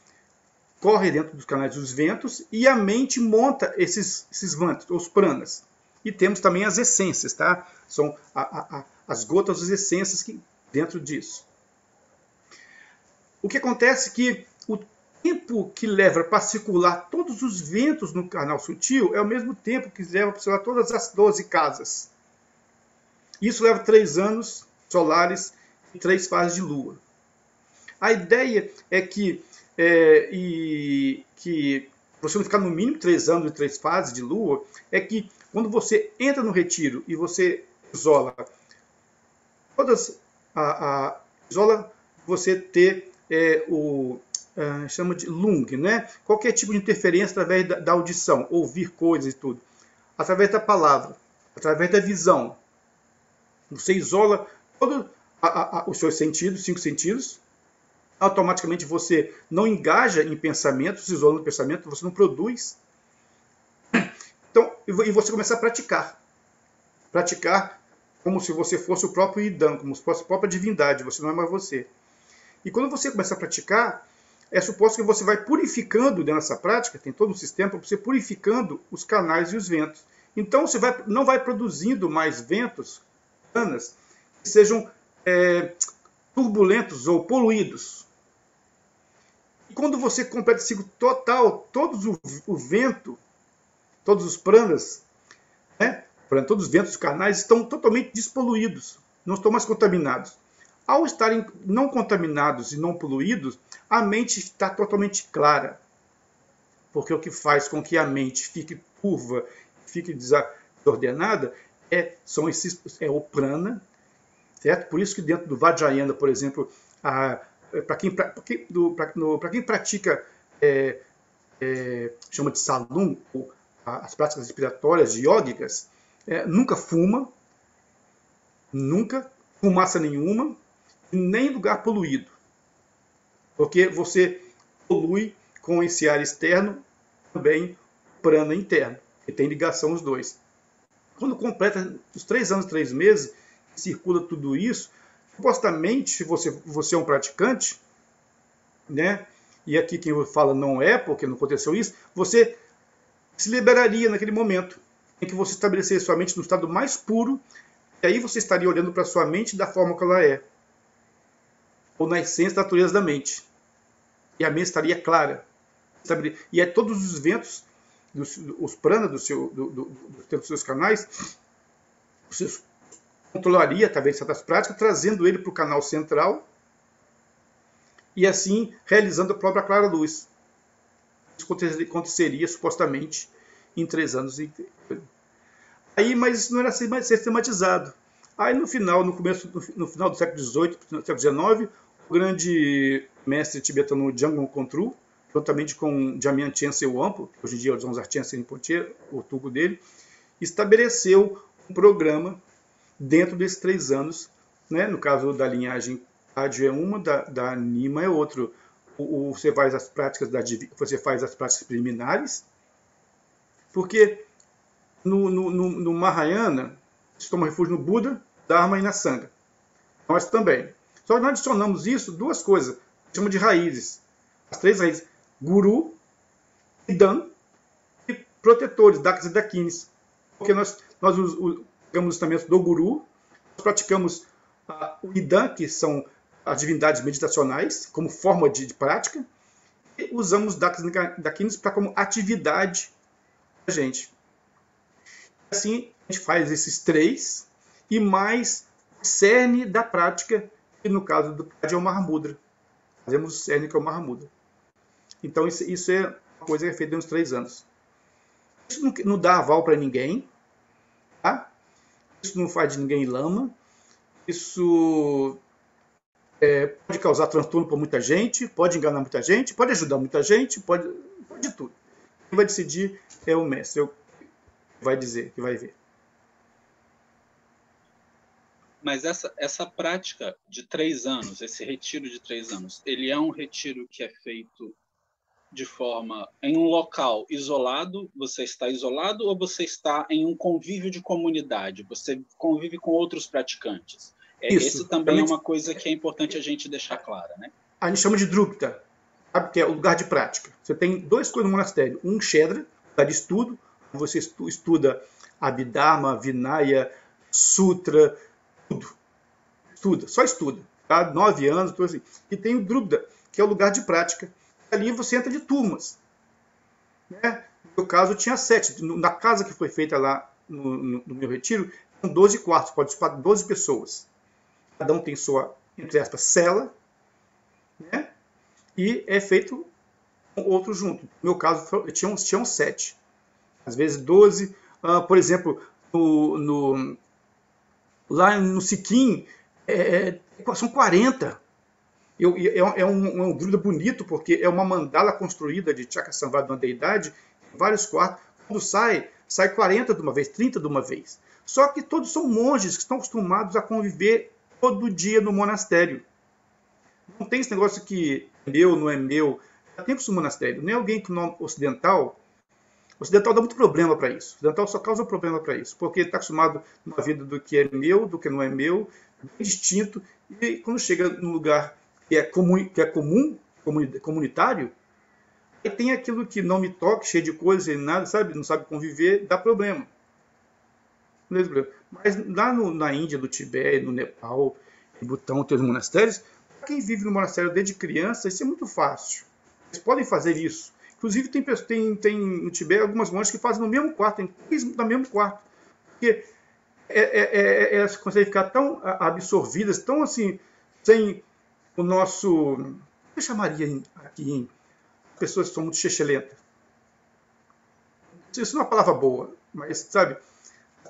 corre dentro dos canais dos ventos, e a mente monta esses mantras, os pranas. E temos também as essências, tá? São as gotas, as essências dentro disso. O que acontece é que o tempo que leva para circular todos os ventos no canal sutil é o mesmo tempo que leva para circular todas as 12 casas. Isso leva 3 anos solares e 3 fases de lua. A ideia é que você não ficar no mínimo 3 anos e 3 fases de lua, é que quando você entra no retiro e você isola isola você ter chama de lung, né? Qualquer tipo de interferência através da audição, ouvir coisas e tudo, através da palavra, através da visão. Você isola todos os seus sentidos, 5 sentidos, automaticamente você não engaja em pensamentos, isolando o pensamento, você não produz. Então, e você começa a praticar. Praticar como se você fosse o próprio Idam, como se fosse a própria divindade, você não é mais você. E quando você começa a praticar, é suposto que você vai purificando nessa prática, tem todo um sistema para você purificando os canais e os ventos. Então você não vai produzindo mais ventos, canas, que sejam turbulentos ou poluídos. E quando você completa esse ciclo total, o vento, todos os pranas, né, todos os ventos dos canais estão totalmente despoluídos, não estão mais contaminados. Ao estarem não contaminados e não poluídos, a mente está totalmente clara. Porque o que faz com que a mente fique turva, fique desordenada, é o prana, certo? Por isso que dentro do Vajrayana, por exemplo, para quem pratica, chama de salum, as práticas respiratórias iógicas, nunca fuma, nunca fumaça nenhuma, nem lugar poluído. Porque você polui com esse ar externo, também prana interno, que tem ligação os dois. Quando completa os 3 anos, 3 meses, circula tudo isso, supostamente, se você é um praticante, né? E aqui quem fala não é, porque não aconteceu isso, você se liberaria naquele momento em que você estabelecer sua mente no estado mais puro, e aí você estaria olhando para sua mente da forma que ela é, ou na essência da natureza da mente. E a mente estaria clara. E aí todos os ventos, os prana dos seus canais, você controlaria através de certas práticas, trazendo ele para o canal central, e assim realizando a própria clara luz. Isso aconteceria supostamente em 3 anos. Aí, mas isso não era sistematizado. Aí no final do século XVIII, no século XIX, o grande mestre tibetano Jamgon Kongtrul, juntamente com Jamyang Khyentse Wangpo, que hoje em dia é o Khyentse Rinpoche, o tubo dele, estabeleceu um programa dentro desses 3 anos, né? No caso da linhagem Ádio é uma, da Nima é outro. Você faz as práticas preliminares, porque no Mahayana se toma refúgio no Buda, Dharma e na Sangha. Nós também. Só que nós adicionamos isso 2 coisas, chama de raízes. As 3 raízes: Guru, Idan e protetores, Dakas e Dakines. Porque nós pegamos os também do Guru, nós praticamos o Idan, que são as divindades meditacionais, como forma de prática, e usamos Dakas e Dakines para como atividade da gente. Assim, a gente faz esses 3 e mais o cerne da prática, que no caso do Pad é o Mahamudra. Fazemos o cerne, que é o Mahamudra. Então, isso é uma coisa que é feita nos 3 anos. Isso não dá aval para ninguém, tá? Isso não faz de ninguém lama. Isso pode causar transtorno para muita gente, pode enganar muita gente, pode ajudar muita gente, pode de tudo. Quem vai decidir é o mestre, vai dizer, que vai ver. Mas essa prática de 3 anos, esse retiro de 3 anos, ele é um retiro que é feito de forma em um local isolado? Você está isolado ou você está em um convívio de comunidade? Você convive com outros praticantes? Isso. Esse também é uma coisa que é importante a gente deixar clara, né? A gente chama de Drupta, sabe? Que é o lugar de prática. Você tem 2 coisas no monastério. Um Shedra, lugar de estudo, você estuda Abhidharma, Vinaya, Sutra, tudo. Estuda, só estuda. Tá? 9 anos, tudo assim. E tem o Drupta, que é o lugar de prática. Ali você entra de turmas. Né? No meu caso, tinha 7. Na casa que foi feita lá no meu retiro, são 12 quartos, pode ocupar 12 pessoas. Cada um tem sua, entre aspas, cela, né? E é feito com outro junto. No meu caso, tinham 7. Às vezes 12. Por exemplo, lá no Sikkim, são 40. É um Drupta bonito, porque é uma mandala construída de Chakra-samvada de uma deidade, vários quartos. Quando sai 40 de uma vez, 30 de uma vez. Só que todos são monges que estão acostumados a conviver todo dia no monastério. Não tem esse negócio que é meu, não é meu. Já tem isso no monastério. Nem alguém que não ocidental. O ocidental dá muito problema para isso. O ocidental só causa problema para isso, porque ele está acostumado numa vida do que é meu, do que não é meu, bem distinto. E quando chega num lugar que é comunitário, aí tem aquilo que não me toca, cheio de coisas e nada, sabe? Não sabe conviver, dá problema. Mas lá na Índia, no Tibete, no Nepal, em Butão, tem os monastérios. Para quem vive no monastério desde criança, isso é muito fácil. Eles podem fazer isso. Inclusive, tem no Tibete algumas monjas que fazem no mesmo quarto, no mesmo quarto. Porque elas conseguem ficar tão absorvidas, tão assim, sem o nosso... Eu chamaria aqui pessoas que são muito xexelentas. Isso não é uma palavra boa, mas, sabe,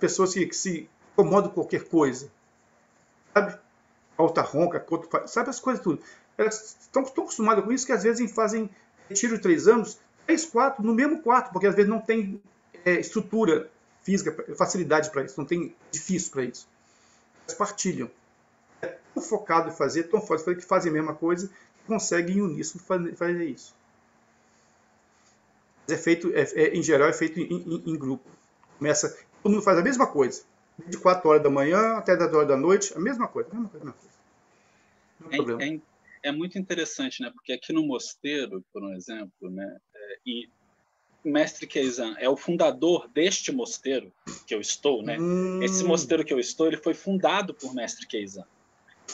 pessoas que se incomodam com qualquer coisa. Sabe? Alta ronca, sabe as coisas tudo. Elas estão acostumadas com isso, que às vezes fazem retiro de 3 anos, 3, 4, no mesmo quarto, porque às vezes não tem estrutura física, facilidade para isso, não tem edifício para isso. Elas partilham. É tão focado em fazer, tão forte que fazem a mesma coisa, que conseguem em uníssono fazer isso. Em geral, é feito em grupo. Todo mundo faz a mesma coisa. De 4 horas da manhã até 10 horas da noite, a mesma coisa. Não tem problema. é muito interessante, né? Porque aqui no mosteiro, por um exemplo, né? E Mestre Keizan é o fundador deste mosteiro que eu estou, né? Esse mosteiro que eu estou, ele foi fundado por Mestre Keizan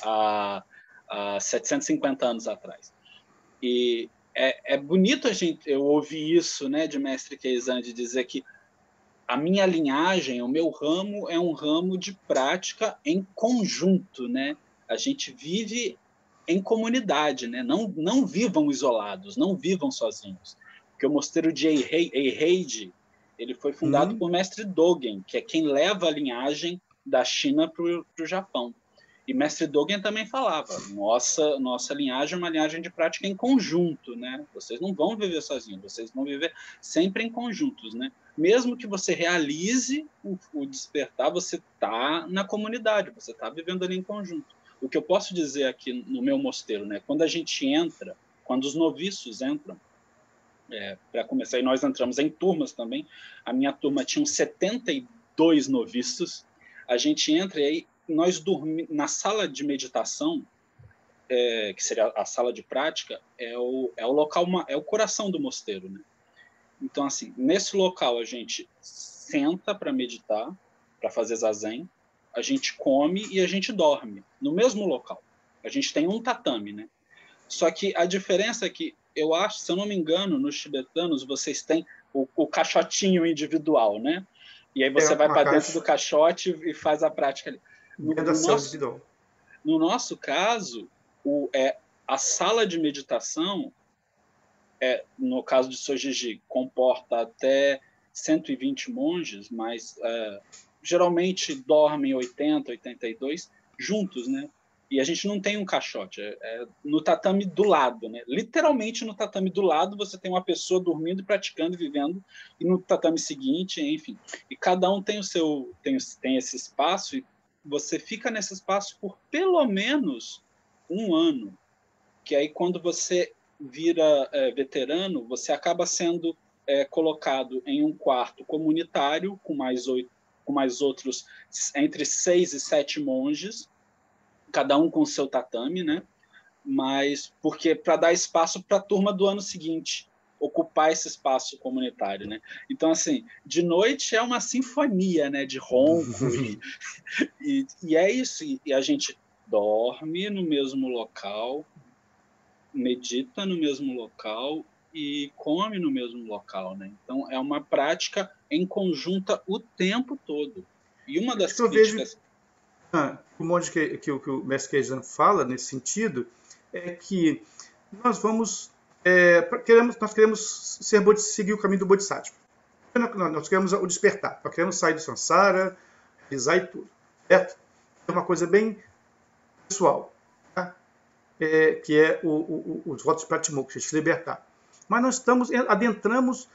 há 750 anos atrás. E é bonito eu ouvir isso, né, de Mestre Keizan, de dizer que a minha linhagem, o meu ramo é um ramo de prática em conjunto, né? A gente vive em comunidade, né? Não vivam isolados, não vivam sozinhos. Porque o mosteiro de Eihei, ele foi fundado por Mestre Dogen, que é quem leva a linhagem da China para o Japão. E Mestre Dogen também falava, nossa linhagem é uma linhagem de prática em conjunto, né? Vocês não vão viver sozinhos, vocês vão viver sempre em conjuntos, né? Mesmo que você realize o despertar, você está na comunidade, você está vivendo ali em conjunto. O que eu posso dizer aqui no meu mosteiro, né? Quando a gente entra, quando os noviços entram, para começar, e nós entramos em turmas também, a minha turma tinha uns 72 noviços, a gente entra e aí nós dormimos na sala de meditação, que seria a sala de prática, é o local, é o coração do mosteiro, né? Então, assim, nesse local a gente senta para meditar, para fazer zazen, a gente come e a gente dorme no mesmo local. A gente tem um tatame, né? Só que a diferença é que, eu acho, se eu não me engano, nos tibetanos vocês têm o caixotinho individual, né? E aí você vai para dentro do caixote e faz a prática ali. No nosso caso, a sala de meditação, no caso de Sojiji, comporta até 120 monges, mas geralmente dormem 80, 82 juntos, né? E a gente não tem um caixote, no tatame do lado, né? Literalmente no tatame do lado você tem uma pessoa dormindo, praticando, vivendo, e no tatame seguinte, enfim. E cada um tem tem esse espaço, e você fica nesse espaço por pelo menos um ano, que aí quando você vira veterano, você acaba sendo colocado em um quarto comunitário com mais outros entre 6 e 7 monges, cada um com o seu tatame, né? Mas porque para dar espaço para a turma do ano seguinte ocupar esse espaço comunitário, né? Então, assim, de noite é uma sinfonia, né? De ronco e é isso. E a gente dorme no mesmo local, medita no mesmo local e come no mesmo local, né? Então é uma prática em conjunta o tempo todo. E uma das críticas... O monte que o Mestre Keizan fala nesse sentido é que nós queremos seguir o caminho do Bodhisattva. Nós queremos o despertar, nós queremos sair do samsara, realizar e tudo, certo? É uma coisa bem pessoal, tá? Que é os votos Pratimoksha, se libertar. Mas nós adentramos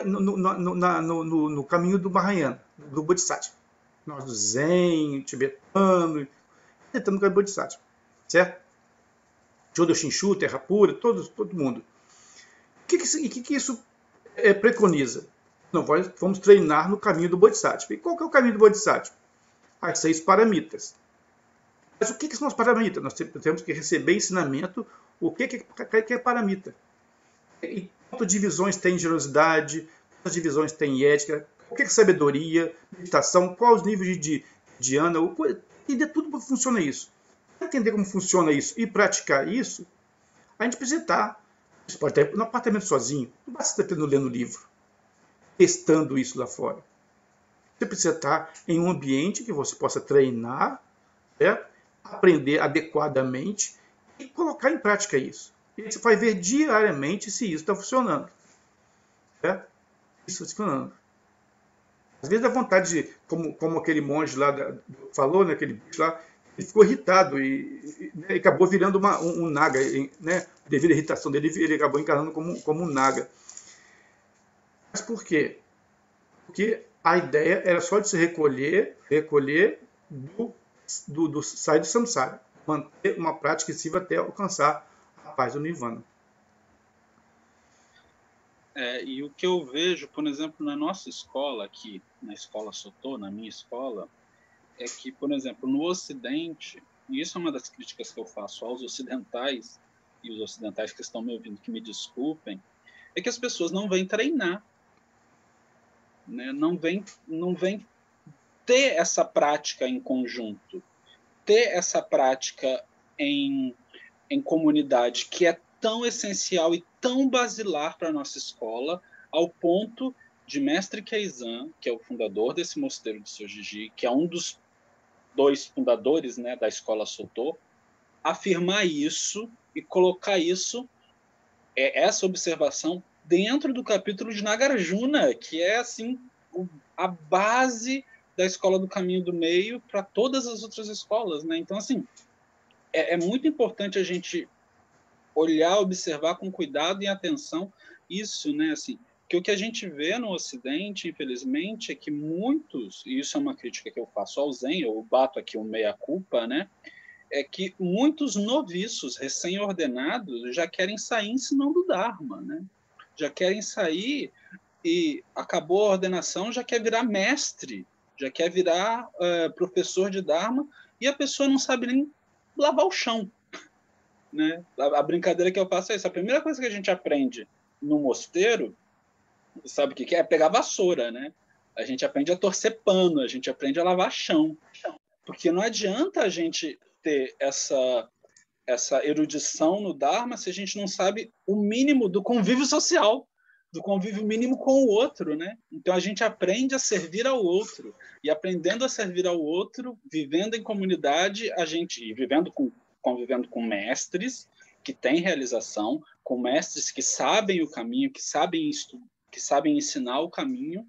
no caminho do Mahayana, do Bodhisattva. Nós do Zen, tibetano, adentramos no caminho do Bodhisattva, certo? Jodo Shinshu, Terra Pura, todo mundo. O que isso preconiza? Nós vamos treinar no caminho do Bodhisattva. E qual que é o caminho do Bodhisattva? As 6 paramitas. Mas o que são os paramitas? Nós temos que receber ensinamento o que é paramita. E quantas divisões tem generosidade, quantas divisões tem ética, o que é sabedoria, meditação, quais os níveis de dhyana, entender tudo como funciona isso. Para entender como funciona isso e praticar isso, a gente precisa estar. Você pode estar no apartamento sozinho, não basta estar lendo livro, testando isso lá fora. Você precisa estar em um ambiente que você possa treinar, aprender adequadamente e colocar em prática isso. E você vai ver diariamente se isso está funcionando. Isso está funcionando. Às vezes dá vontade de, como aquele monge lá falou, né, aquele bicho lá, ele ficou irritado e acabou virando um naga, né? Devido à irritação dele, ele acabou encarnando como um naga. Mas por quê? Porque a ideia era só de se recolher sair do samsara, manter uma prática que sirva até alcançar a paz do nirvana. E o que eu vejo, por exemplo, na nossa escola aqui, na escola Sotô, na minha escola, é que, por exemplo, no Ocidente, e isso é uma das críticas que eu faço aos ocidentais, e os ocidentais que estão me ouvindo que me desculpem, é que as pessoas não vêm treinar, né? Não vêm ter essa prática em conjunto, ter essa prática em comunidade, que é tão essencial e tão basilar para a nossa escola, ao ponto de Mestre Keizan, que é o fundador desse mosteiro de Sojiji, que é um dos 2 fundadores, né, da escola Soto, afirmar isso e colocar isso, essa observação, dentro do capítulo de Nagarjuna, que é assim a base da escola do caminho do meio para todas as outras escolas, né? Então, assim, é muito importante a gente olhar, observar com cuidado e atenção isso, né? Assim, que o que a gente vê no Ocidente, infelizmente, é que muitos, e isso é uma crítica que eu faço ao Zen, eu bato aqui o meia-culpa, né? É que muitos noviços recém-ordenados já querem sair ensinando o Dharma, né? Já querem sair e acabou a ordenação, já quer virar mestre, já quer virar professor de Dharma, e a pessoa não sabe nem lavar o chão, né? A brincadeira que eu faço é essa. A primeira coisa que a gente aprende no mosteiro, sabe o que é? Pegar vassoura, né? A gente aprende a torcer pano, a gente aprende a lavar chão. Porque não adianta a gente ter essa erudição no Dharma se a gente não sabe o mínimo do convívio social, do convívio mínimo com o outro, né? Então a gente aprende a servir ao outro, e aprendendo a servir ao outro, vivendo em comunidade, convivendo com mestres que têm realização, com mestres que sabem o caminho, que sabem ensinar o caminho,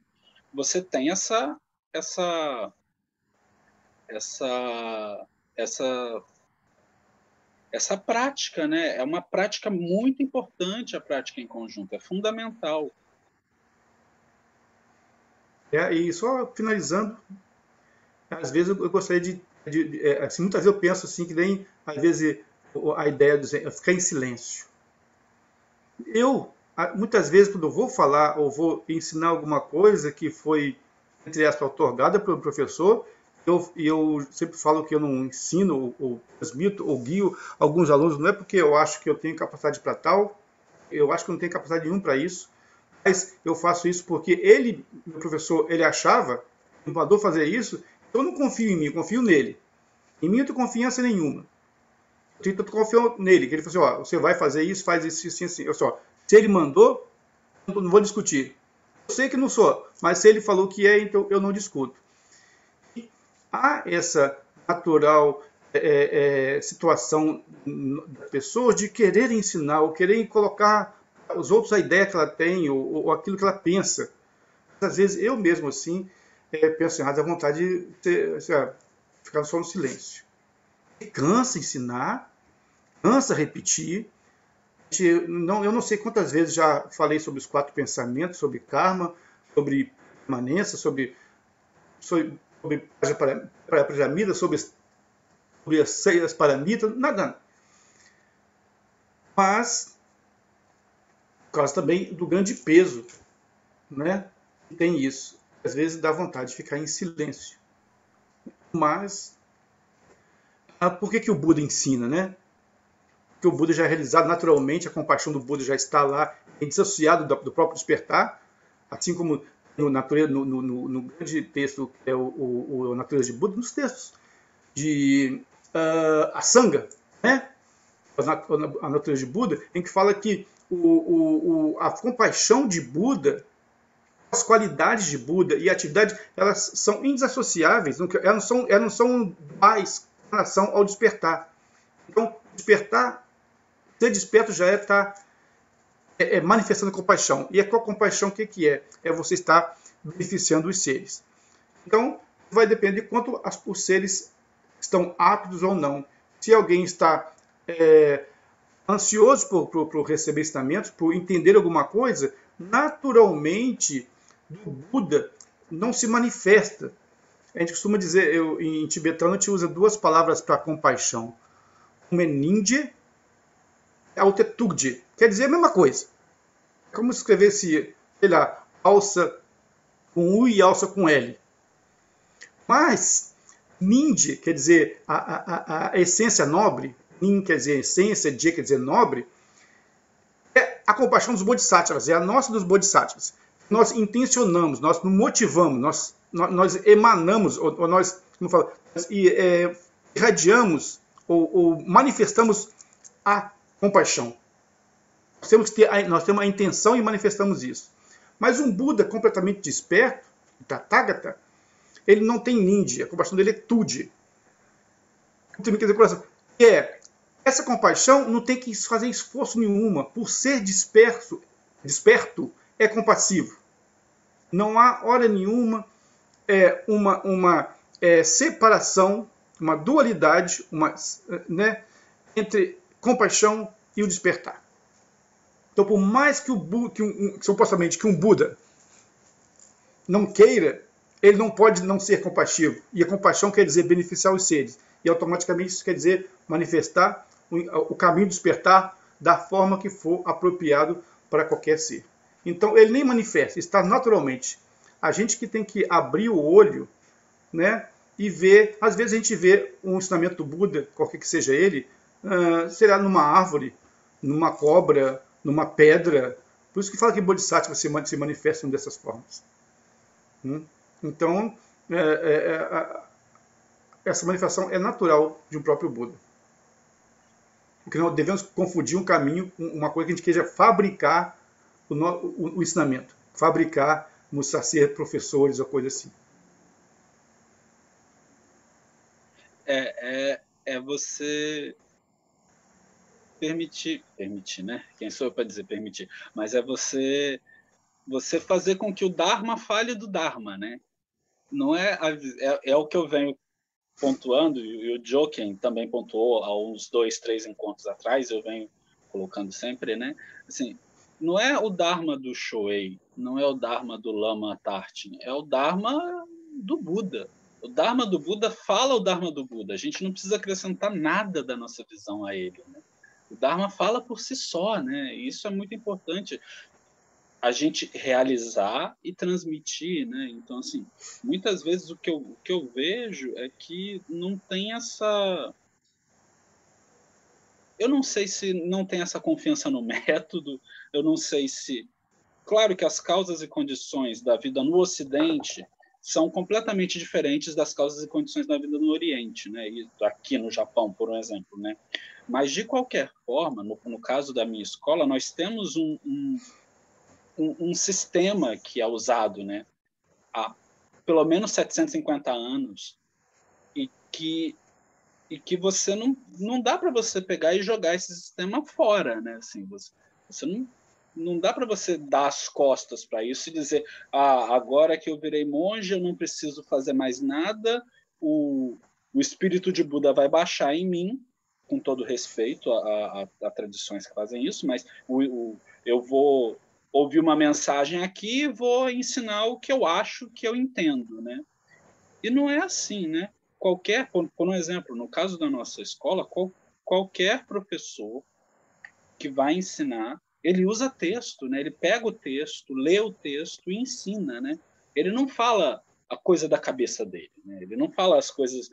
você tem essa prática, né? É uma prática muito importante, a prática em conjunto, é fundamental. E só finalizando, às vezes eu gostaria assim, muitas vezes eu penso assim, que nem, às vezes, a ideia de ficar em silêncio. Muitas vezes, quando eu vou falar ou vou ensinar alguma coisa que foi, entre aspas, otorgada pelo professor, eu sempre falo que eu não ensino, ou transmito, ou guio alguns alunos, não é porque eu acho que eu tenho capacidade para tal, eu acho que eu não tenho capacidade nenhuma para isso, mas eu faço isso porque meu professor, ele achava, ele mandou fazer isso, então eu não confio em mim, eu confio nele. Em mim eu não tenho confiança nenhuma. Eu confio nele, que ele falou assim, ó, você vai fazer isso, faz isso, assim, assim. Se ele mandou, eu não vou discutir. Eu sei que não sou, mas se ele falou que é, então eu não discuto. E há essa natural situação das pessoas de querer ensinar, ou querer colocar os outros a ideia que ela tem, ou aquilo que ela pensa. Às vezes eu mesmo assim penso assim, dá vontade de ficar só no silêncio. Cansa ensinar, cansa repetir. Eu não sei quantas vezes já falei sobre os 4 pensamentos, sobre karma, sobre permanência, sobre prajamita, sobre as 6 paramitas, nada. Mas, por causa também do grande peso, né? Tem isso. Às vezes dá vontade de ficar em silêncio. Mas, por que o Buda ensina, né? Porque o Buda já é realizado naturalmente, a compaixão do Buda já está lá, dissociado do próprio despertar, assim como no grande texto que é o Natureza de Buda, nos textos de Asanga, né? A Natureza de Buda, em que fala que a compaixão de Buda, as qualidades de Buda e a atividade, elas são indesassociáveis, elas não são duais em relação ao despertar. Então, despertar, ser desperto já está manifestando compaixão. E qual compaixão, o que é? É você estar beneficiando os seres. Então, vai depender de quanto os seres estão aptos ou não. Se alguém está ansioso por receber ensinamentos, por entender alguma coisa, naturalmente, do Buda não se manifesta. A gente costuma dizer, em tibetano, a gente usa 2 palavras para compaixão. Uma é ninje, a outra é tugje. Quer dizer a mesma coisa. É como se escrevesse, sei lá, alça com U e alça com L. Mas, ninje, quer dizer, a essência nobre, nin quer dizer essência, je quer dizer nobre, é a compaixão dos bodhisattvas, é a nossa dos bodhisattvas. Nós intencionamos, nós nos motivamos, nós emanamos, ou nós, como fala, irradiamos ou manifestamos a compaixão. Nós temos a intenção e manifestamos isso. Mas um Buda completamente desperto, o Tathagata, ele não tem nindi, a compaixão dele é tude. Essa compaixão não tem que fazer esforço nenhuma. Por ser desperto, é compassivo. Não há hora nenhuma uma separação, uma dualidade, né, entre compaixão e o despertar. Então, por mais que supostamente um Buda não queira, ele não pode não ser compassivo. E a compaixão quer dizer beneficiar os seres. E automaticamente isso quer dizer manifestar o caminho do despertar da forma que for apropriado para qualquer ser. Então, ele nem manifesta, está naturalmente. A gente que tem que abrir o olho, né, e ver. Às vezes a gente vê um ensinamento do Buda, qualquer que seja ele, será numa árvore, numa cobra, numa pedra. Por isso que fala que Bodhisattva se manifestam dessas formas. Então, essa manifestação é natural de um próprio Buda. Porque não devemos confundir um caminho, uma coisa que a gente queira fabricar o ensinamento. Fabricar, mostrar ser professores ou coisa assim. É você permitir, né? Quem sou eu para dizer permitir? Mas é você fazer com que o Dharma fale do Dharma, né? Não é o que eu venho pontuando, e o Jochen também pontuou há uns 2, 3 encontros atrás, eu venho colocando sempre, né? Assim, não é o Dharma do Shoei, não é o Dharma do Lama Tartin, é o Dharma do Buda. O Dharma do Buda fala o Dharma do Buda. A gente não precisa acrescentar nada da nossa visão a ele, né? O Dharma fala por si só, né? E isso é muito importante, a gente realizar e transmitir, né? Então, assim, muitas vezes o que eu vejo é que não tem essa... Eu não sei se não tem essa confiança no método, eu não sei se... Claro que as causas e condições da vida no Ocidente são completamente diferentes das causas e condições da vida no Oriente, né? E aqui no Japão, por um exemplo, né? Mas, de qualquer forma, no caso da minha escola, nós temos um sistema que é usado, né, há pelo menos 750 anos e que você não dá para você pegar e jogar esse sistema fora, né? Assim, você não dá para você dar as costas para isso e dizer, agora que eu virei monge, eu não preciso fazer mais nada, o espírito de Buda vai baixar em mim, com todo respeito a tradições que fazem isso, mas eu vou ouvir uma mensagem aqui e vou ensinar o que eu acho que eu entendo, né? E não é assim, né? Por um exemplo, no caso da nossa escola, qualquer professor que vai ensinar, ele usa texto, né? Ele pega o texto, lê o texto e ensina, né? Ele não fala a coisa da cabeça dele, né? Ele não fala as coisas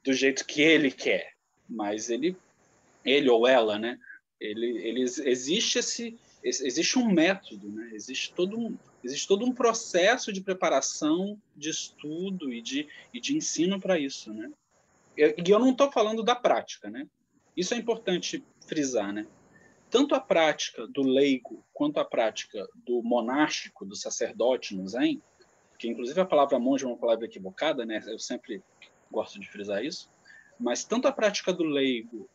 do jeito que ele quer, mas ele ou ela, né? Existe um método, né? Existe todo um processo de preparação, de estudo e de ensino para isso, né? E eu não estou falando da prática, né? Isso é importante frisar, né? Tanto a prática do leigo quanto a prática do monástico, do sacerdote no Zen, que inclusive a palavra monge é uma palavra equivocada, né? Eu sempre gosto de frisar isso, mas tanto a prática do leigo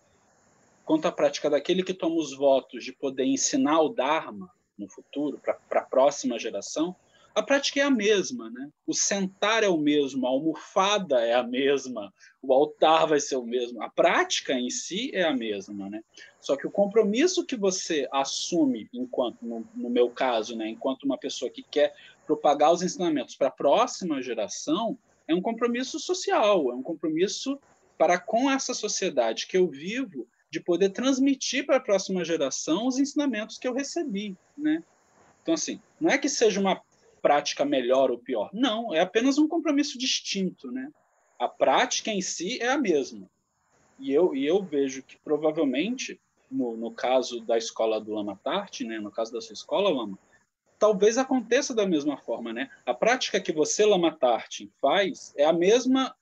quanto a prática daquele que toma os votos de poder ensinar o Dharma no futuro, para a próxima geração, a prática é a mesma, né? O sentar é o mesmo, a almofada é a mesma, o altar vai ser o mesmo, a prática em si é a mesma, né? Só que o compromisso que você assume, enquanto, no meu caso, né, enquanto uma pessoa que quer propagar os ensinamentos para a próxima geração, é um compromisso social, é um compromisso para com essa sociedade que eu vivo, de poder transmitir para a próxima geração os ensinamentos que eu recebi, né? Então, assim, não é que seja uma prática melhor ou pior, não, é apenas um compromisso distinto, né? A prática em si é a mesma, E eu vejo que, provavelmente, no caso da escola do Lama Tarty, né, no caso da sua escola, Lama, talvez aconteça da mesma forma, né? A prática que você, Lama Tarty, faz é a mesma,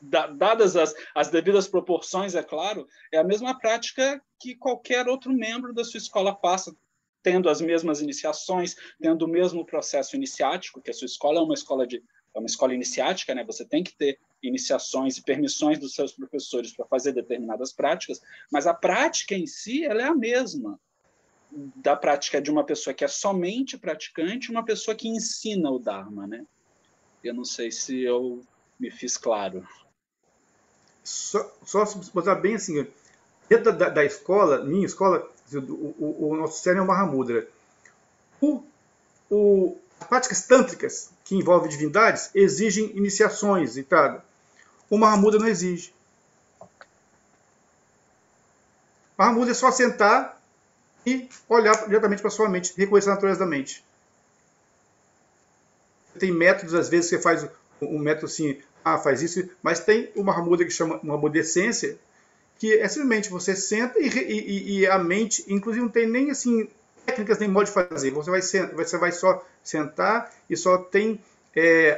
dadas as devidas proporções, é claro, é a mesma prática que qualquer outro membro da sua escola passa, tendo as mesmas iniciações, tendo o mesmo processo iniciático, que a sua escola é uma escola iniciática, né? Você tem que ter iniciações e permissões dos seus professores para fazer determinadas práticas, mas a prática em si ela é a mesma da prática de uma pessoa que é somente praticante, uma pessoa que ensina o Dharma, né? Eu não sei se eu me fiz claro. Só se botar bem assim, dentro da escola, minha escola, o nosso cerne é o Mahamudra. As práticas tântricas, que envolvem divindades, exigem iniciações, entrada. O Mahamudra não exige. O Mahamudra é só sentar e olhar diretamente para a sua mente, reconhecer a natureza da mente. Tem métodos, às vezes, você faz um método assim, faz isso, mas tem o Mahamudra que chama Mahamudra Essência, que é simplesmente você senta e a mente, inclusive não tem nem assim técnicas nem modo de fazer. Você vai só sentar e só tem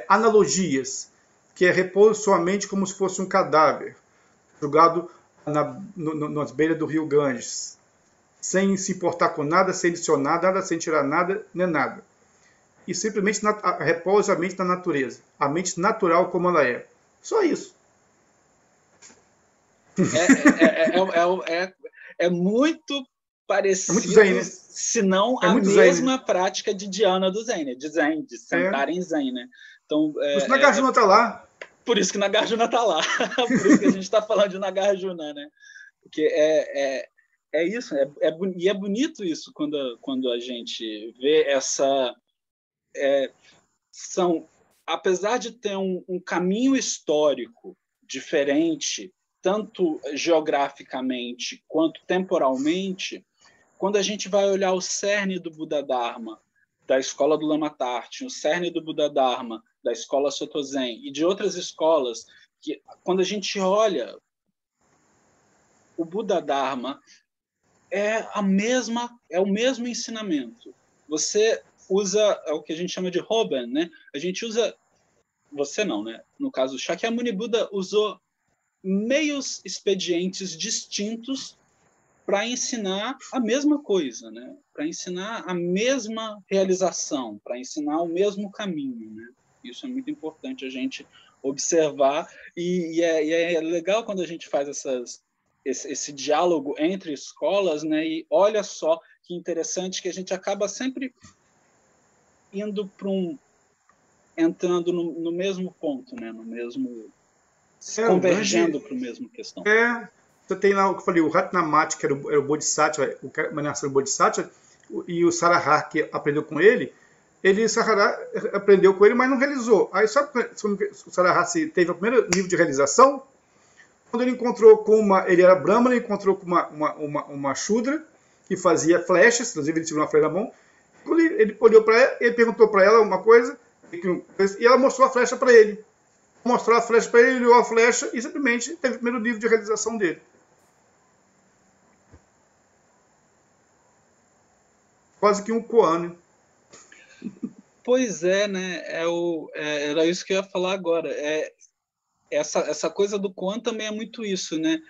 analogias, que é repor sua mente como se fosse um cadáver, jogado nas beiras do rio Ganges, sem se importar com nada, sem adicionar nada, sem tirar nada, nem nada. E simplesmente repousa a mente na natureza, a mente natural como ela é. Só isso. É muito parecido, muito zen, né? se não a mesma zen, né? Prática de dhyana do Zen, né? De sentar em Zen, né? Então, por isso que Nagarjuna está lá. Por isso que Nagarjuna está lá. Por isso que a gente está falando de Nagarjuna, né? Porque é isso, e é bonito isso quando a gente vê essa... apesar de ter um caminho histórico diferente, tanto geograficamente quanto temporalmente, quando a gente vai olhar o cerne do Buda Dharma, da escola do Lama Tarty, o cerne do Buda Dharma, da escola Soto Zen e de outras escolas, que quando a gente olha o Buda Dharma, é o mesmo ensinamento. Você usa o que a gente chama de Hoben, né? A gente usa... Você não, né? No caso, Shakyamuni Buda usou meios expedientes distintos para ensinar a mesma coisa, né? Para ensinar a mesma realização, para ensinar o mesmo caminho, né? Isso é muito importante a gente observar e é legal quando a gente faz esse diálogo entre escolas, né? E olha só que interessante que a gente acaba sempre indo para entrando no mesmo ponto, né? No mesmo convergendo para a mesma questão. Você tem lá o que eu falei, o Ratnamati, que era o Bodhisattva, uma nação do Bodhisattva, e o Sarahar, que aprendeu com ele, Sarahar aprendeu com ele, mas não realizou. Aí sabe o Sarahar teve o primeiro nível de realização? Quando ele encontrou ele era Brahmana, ele encontrou com uma Shudra, que fazia flechas, inclusive ele tirou uma flecha na mão. Quando ele olhou para ela, ele perguntou para ela uma coisa, e ela mostrou a flecha para ele. Mostrou a flecha para ele, ele olhou a flecha e simplesmente teve o primeiro nível de realização dele. Quase que um koan. Pois é, né? Era isso que eu ia falar agora. Essa coisa do koan também é muito isso, né?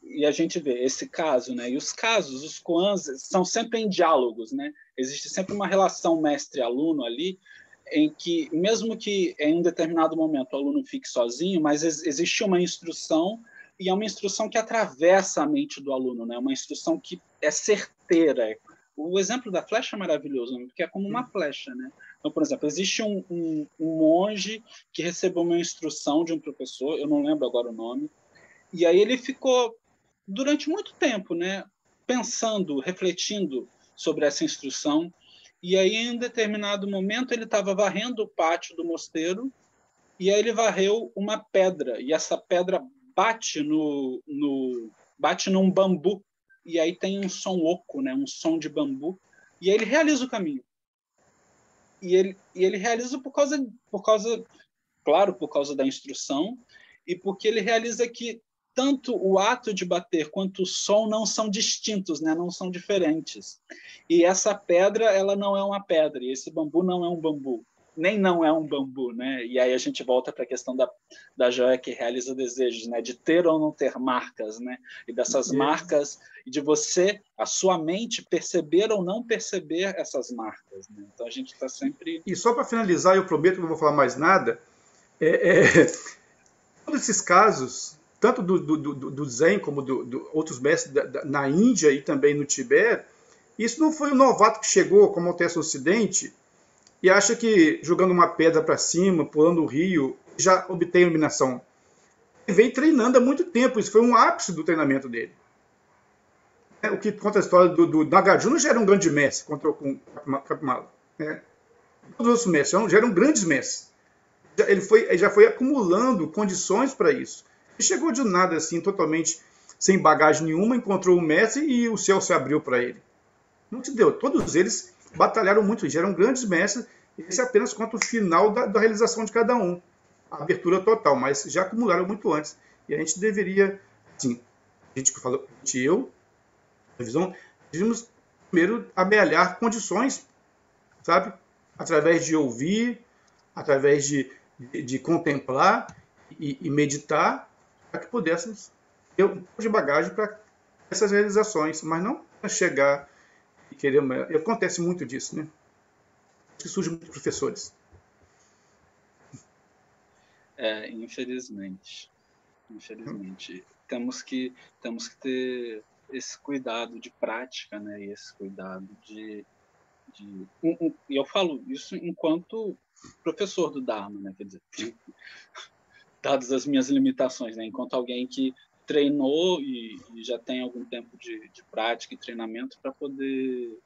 E a gente vê esse caso, né? E os koans são sempre em diálogos, né? Existe sempre uma relação mestre-aluno ali, em que, mesmo que em um determinado momento o aluno fique sozinho, mas existe uma instrução, e é uma instrução que atravessa a mente do aluno, né? Uma instrução que é certeira. O exemplo da flecha é maravilhoso, né? Porque é como uma flecha, né? Então, por exemplo, existe um monge que recebeu uma instrução de um professor, eu não lembro agora o nome, e aí ele ficou, durante muito tempo, né, pensando, refletindo sobre essa instrução, e aí, em um determinado momento, ele estava varrendo o pátio do mosteiro, e aí ele varreu uma pedra, e essa pedra bate num bambu, e aí tem um som oco, né, um som de bambu, e aí ele realiza o caminho. E ele realiza por causa, claro, por causa da instrução, e porque ele realiza que tanto o ato de bater quanto o som não são distintos, né? Não são diferentes. E essa pedra, ela não é uma pedra, e esse bambu não é um bambu, nem não é um bambu, né? E aí a gente volta para a questão da joia que realiza desejos, né? De ter ou não ter marcas, né? E dessas marcas, e de você, a sua mente, perceber ou não perceber essas marcas, né? Então a gente está sempre... E só para finalizar, eu prometo que não vou falar mais nada, todos esses casos, tanto do Zen como outros mestres na Índia e também no Tibete, isso não foi um novato que chegou, como acontece no Ocidente, e acha que jogando uma pedra para cima, pulando o rio, já obtém iluminação. Ele vem treinando há muito tempo, isso foi um ápice do treinamento dele. O que conta a história do Nagarjuna já era um grande mestre contra o Kapimala. Todos os outros mestres já eram grandes mestres. Ele já foi acumulando condições para isso. Ele chegou de nada, assim, totalmente sem bagagem nenhuma, encontrou o mestre e o céu se abriu para ele. Não te deu. Todos eles batalharam muito, eles eram grandes mestres, esse apenas conta o final da realização de cada um. A abertura total, mas já acumularam muito antes. E a gente deveria, assim, a gente que falou, a visão, devíamos primeiro amealhar condições, sabe? Através de ouvir, através de contemplar e meditar, para que pudéssemos ter um pouco de bagagem para essas realizações, mas não para chegar e querer... Acontece muito disso, né? Que surgem muitos professores. Infelizmente. Temos que ter esse cuidado de prática, né? E esse cuidado e eu falo isso enquanto professor do Dharma, né? Quer dizer, dadas as minhas limitações, né? Enquanto alguém que treinou e já tem algum tempo de prática e treinamento para poder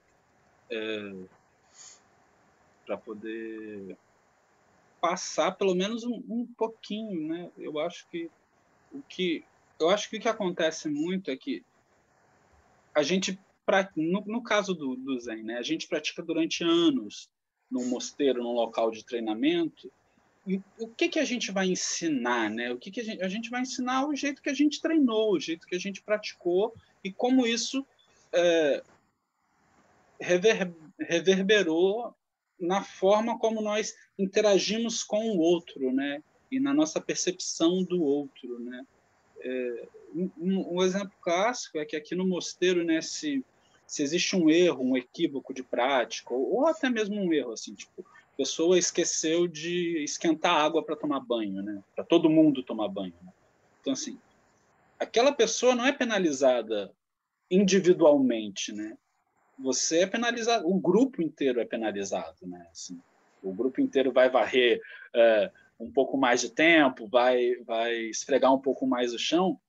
passar pelo menos um pouquinho, né? Eu acho que o que acontece muito é que a gente, no caso do Zen, né? A gente pratica durante anos num mosteiro, num local de treinamento. E o que a gente vai ensinar, né? O que a gente vai ensinar o jeito que a gente treinou, o jeito que a gente praticou e como isso reverberou na forma como nós interagimos com o outro, né? E na nossa percepção do outro, né? Um exemplo clássico é que aqui no mosteiro, né, se existe um erro, um equívoco de prática, ou até mesmo um erro, assim, tipo, a pessoa esqueceu de esquentar água para tomar banho, né? Para todo mundo tomar banho. Né? Então, assim, aquela pessoa não é penalizada individualmente, né? Você é penalizado, o grupo inteiro é penalizado, né? Assim, o grupo inteiro vai varrer um pouco mais de tempo, vai esfregar um pouco mais o chão,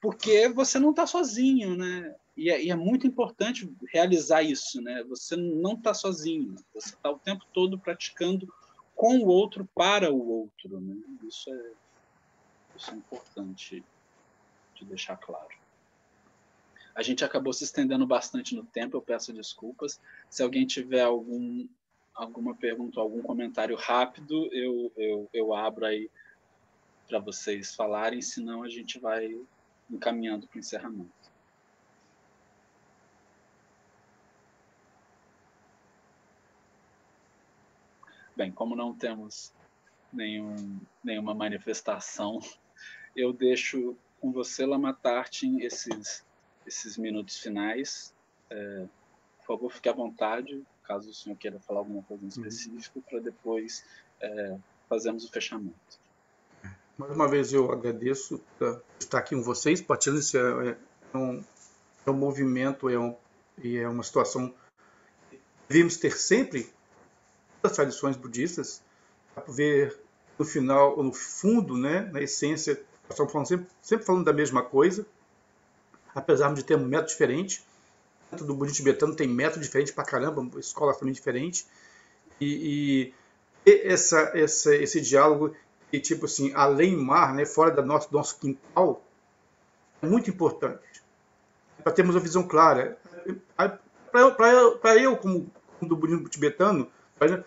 porque você não está sozinho, né? E é muito importante realizar isso, né? Você não está sozinho, você está o tempo todo praticando com o outro, para o outro, né? Isso é importante de deixar claro. A gente acabou se estendendo bastante no tempo, eu peço desculpas. Se alguém tiver alguma pergunta, algum comentário rápido, eu abro aí para vocês falarem, senão a gente vai encaminhando para o encerramento. Bem, como não temos nenhuma manifestação, eu deixo com você, Lama Tartin, esses minutos finais. Por favor, fique à vontade, caso o senhor queira falar alguma coisa em específico, para depois fazermos o fechamento. Mais uma vez eu agradeço por estar aqui com vocês, partilhando esse um movimento, é uma situação que devemos ter sempre das tradições budistas, para ver no final, ou no fundo, né, na essência, nós estamos falando sempre falando da mesma coisa, apesar de ter um método diferente. Dentro do budismo tibetano tem método diferente pra caramba, escolas também diferentes, e esse diálogo, e tipo assim, além mar, né, fora do nosso quintal, é muito importante para termos uma visão clara. Para eu, como do budismo tibetano,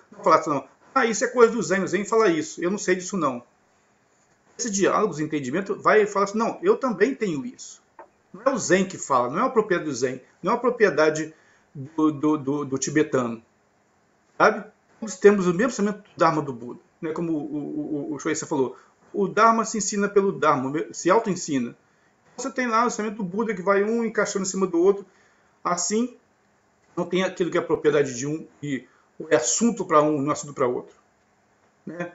não falar assim, não, isso é coisa do Zen, o Zen fala isso, eu não sei disso não. Esses diálogos, entendimento, vai falar assim, não, eu também tenho isso. Não é o Zen que fala, não é a propriedade do Zen, não é a propriedade do tibetano. Sabe? Todos temos o mesmo pensamento do Dharma do Buda. Né? Como o Shueisha falou, o Dharma se ensina pelo Dharma, se auto-ensina. Você tem lá o pensamento do Buda que vai um encaixando em cima do outro. Assim, não tem aquilo que é propriedade de um e é assunto para um, não é assunto para outro. Né?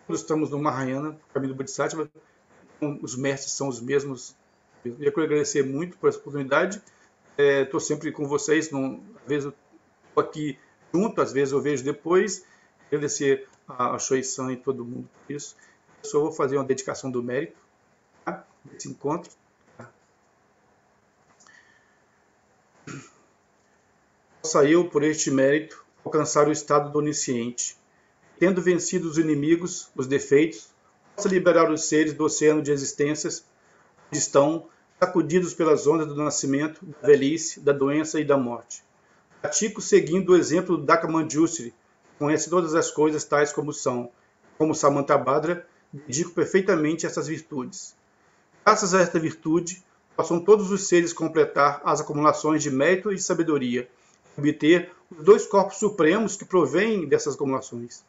Todos estamos no Mahayana, no caminho do Bodhisattva, então, os mestres são os mesmos. Eu queria agradecer muito por essa oportunidade. Estou sempre com vocês, às vezes eu estou aqui junto, às vezes eu vejo depois. Agradecer a Choi-san e todo mundo por isso. Eu só vou fazer uma dedicação do mérito, tá? Desse encontro. Possa eu, por este mérito, alcançar o estado do onisciente. Tendo vencido os inimigos, os defeitos, possa liberar os seres do oceano de existências onde estão, sacudidos pelas ondas do nascimento, da velhice, da doença e da morte. Pratico seguindo o exemplo do Dhaka Manjushri, que conhece todas as coisas tais como são. Como Samantabhadra, dedico perfeitamente essas virtudes. Graças a esta virtude, possam todos os seres completar as acumulações de mérito e de sabedoria, e obter os 2 corpos supremos que provêm dessas acumulações.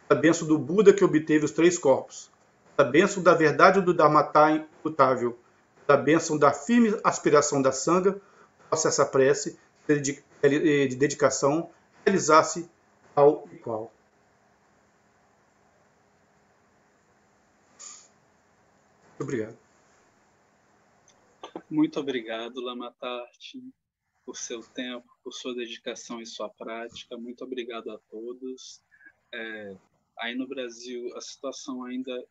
A bênção do Buda que obteve os 3 corpos, a bênção da verdade do Dharmata imutável, a bênção da firme aspiração da Sangha, possa essa prece de dedicação realizar-se tal e qual. Muito obrigado. Muito obrigado, Lama Tarte, por seu tempo, por sua dedicação e sua prática. Muito obrigado a todos. Aí no Brasil a situação ainda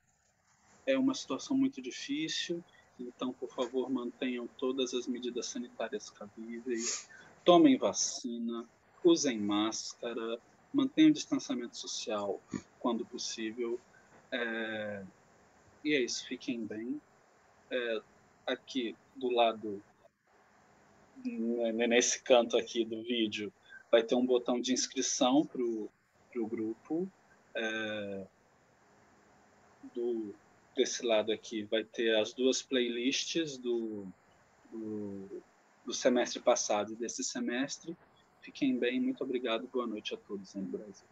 é uma situação muito difícil, então, por favor, mantenham todas as medidas sanitárias cabíveis, tomem vacina, usem máscara, mantenham o distanciamento social quando possível. E é isso, fiquem bem. Aqui do lado, nesse canto aqui do vídeo, vai ter um botão de inscrição para o grupo. Desse lado aqui vai ter as 2 playlists do semestre passado e desse semestre. Fiquem bem, muito obrigado, boa noite a todos aí no Brasil.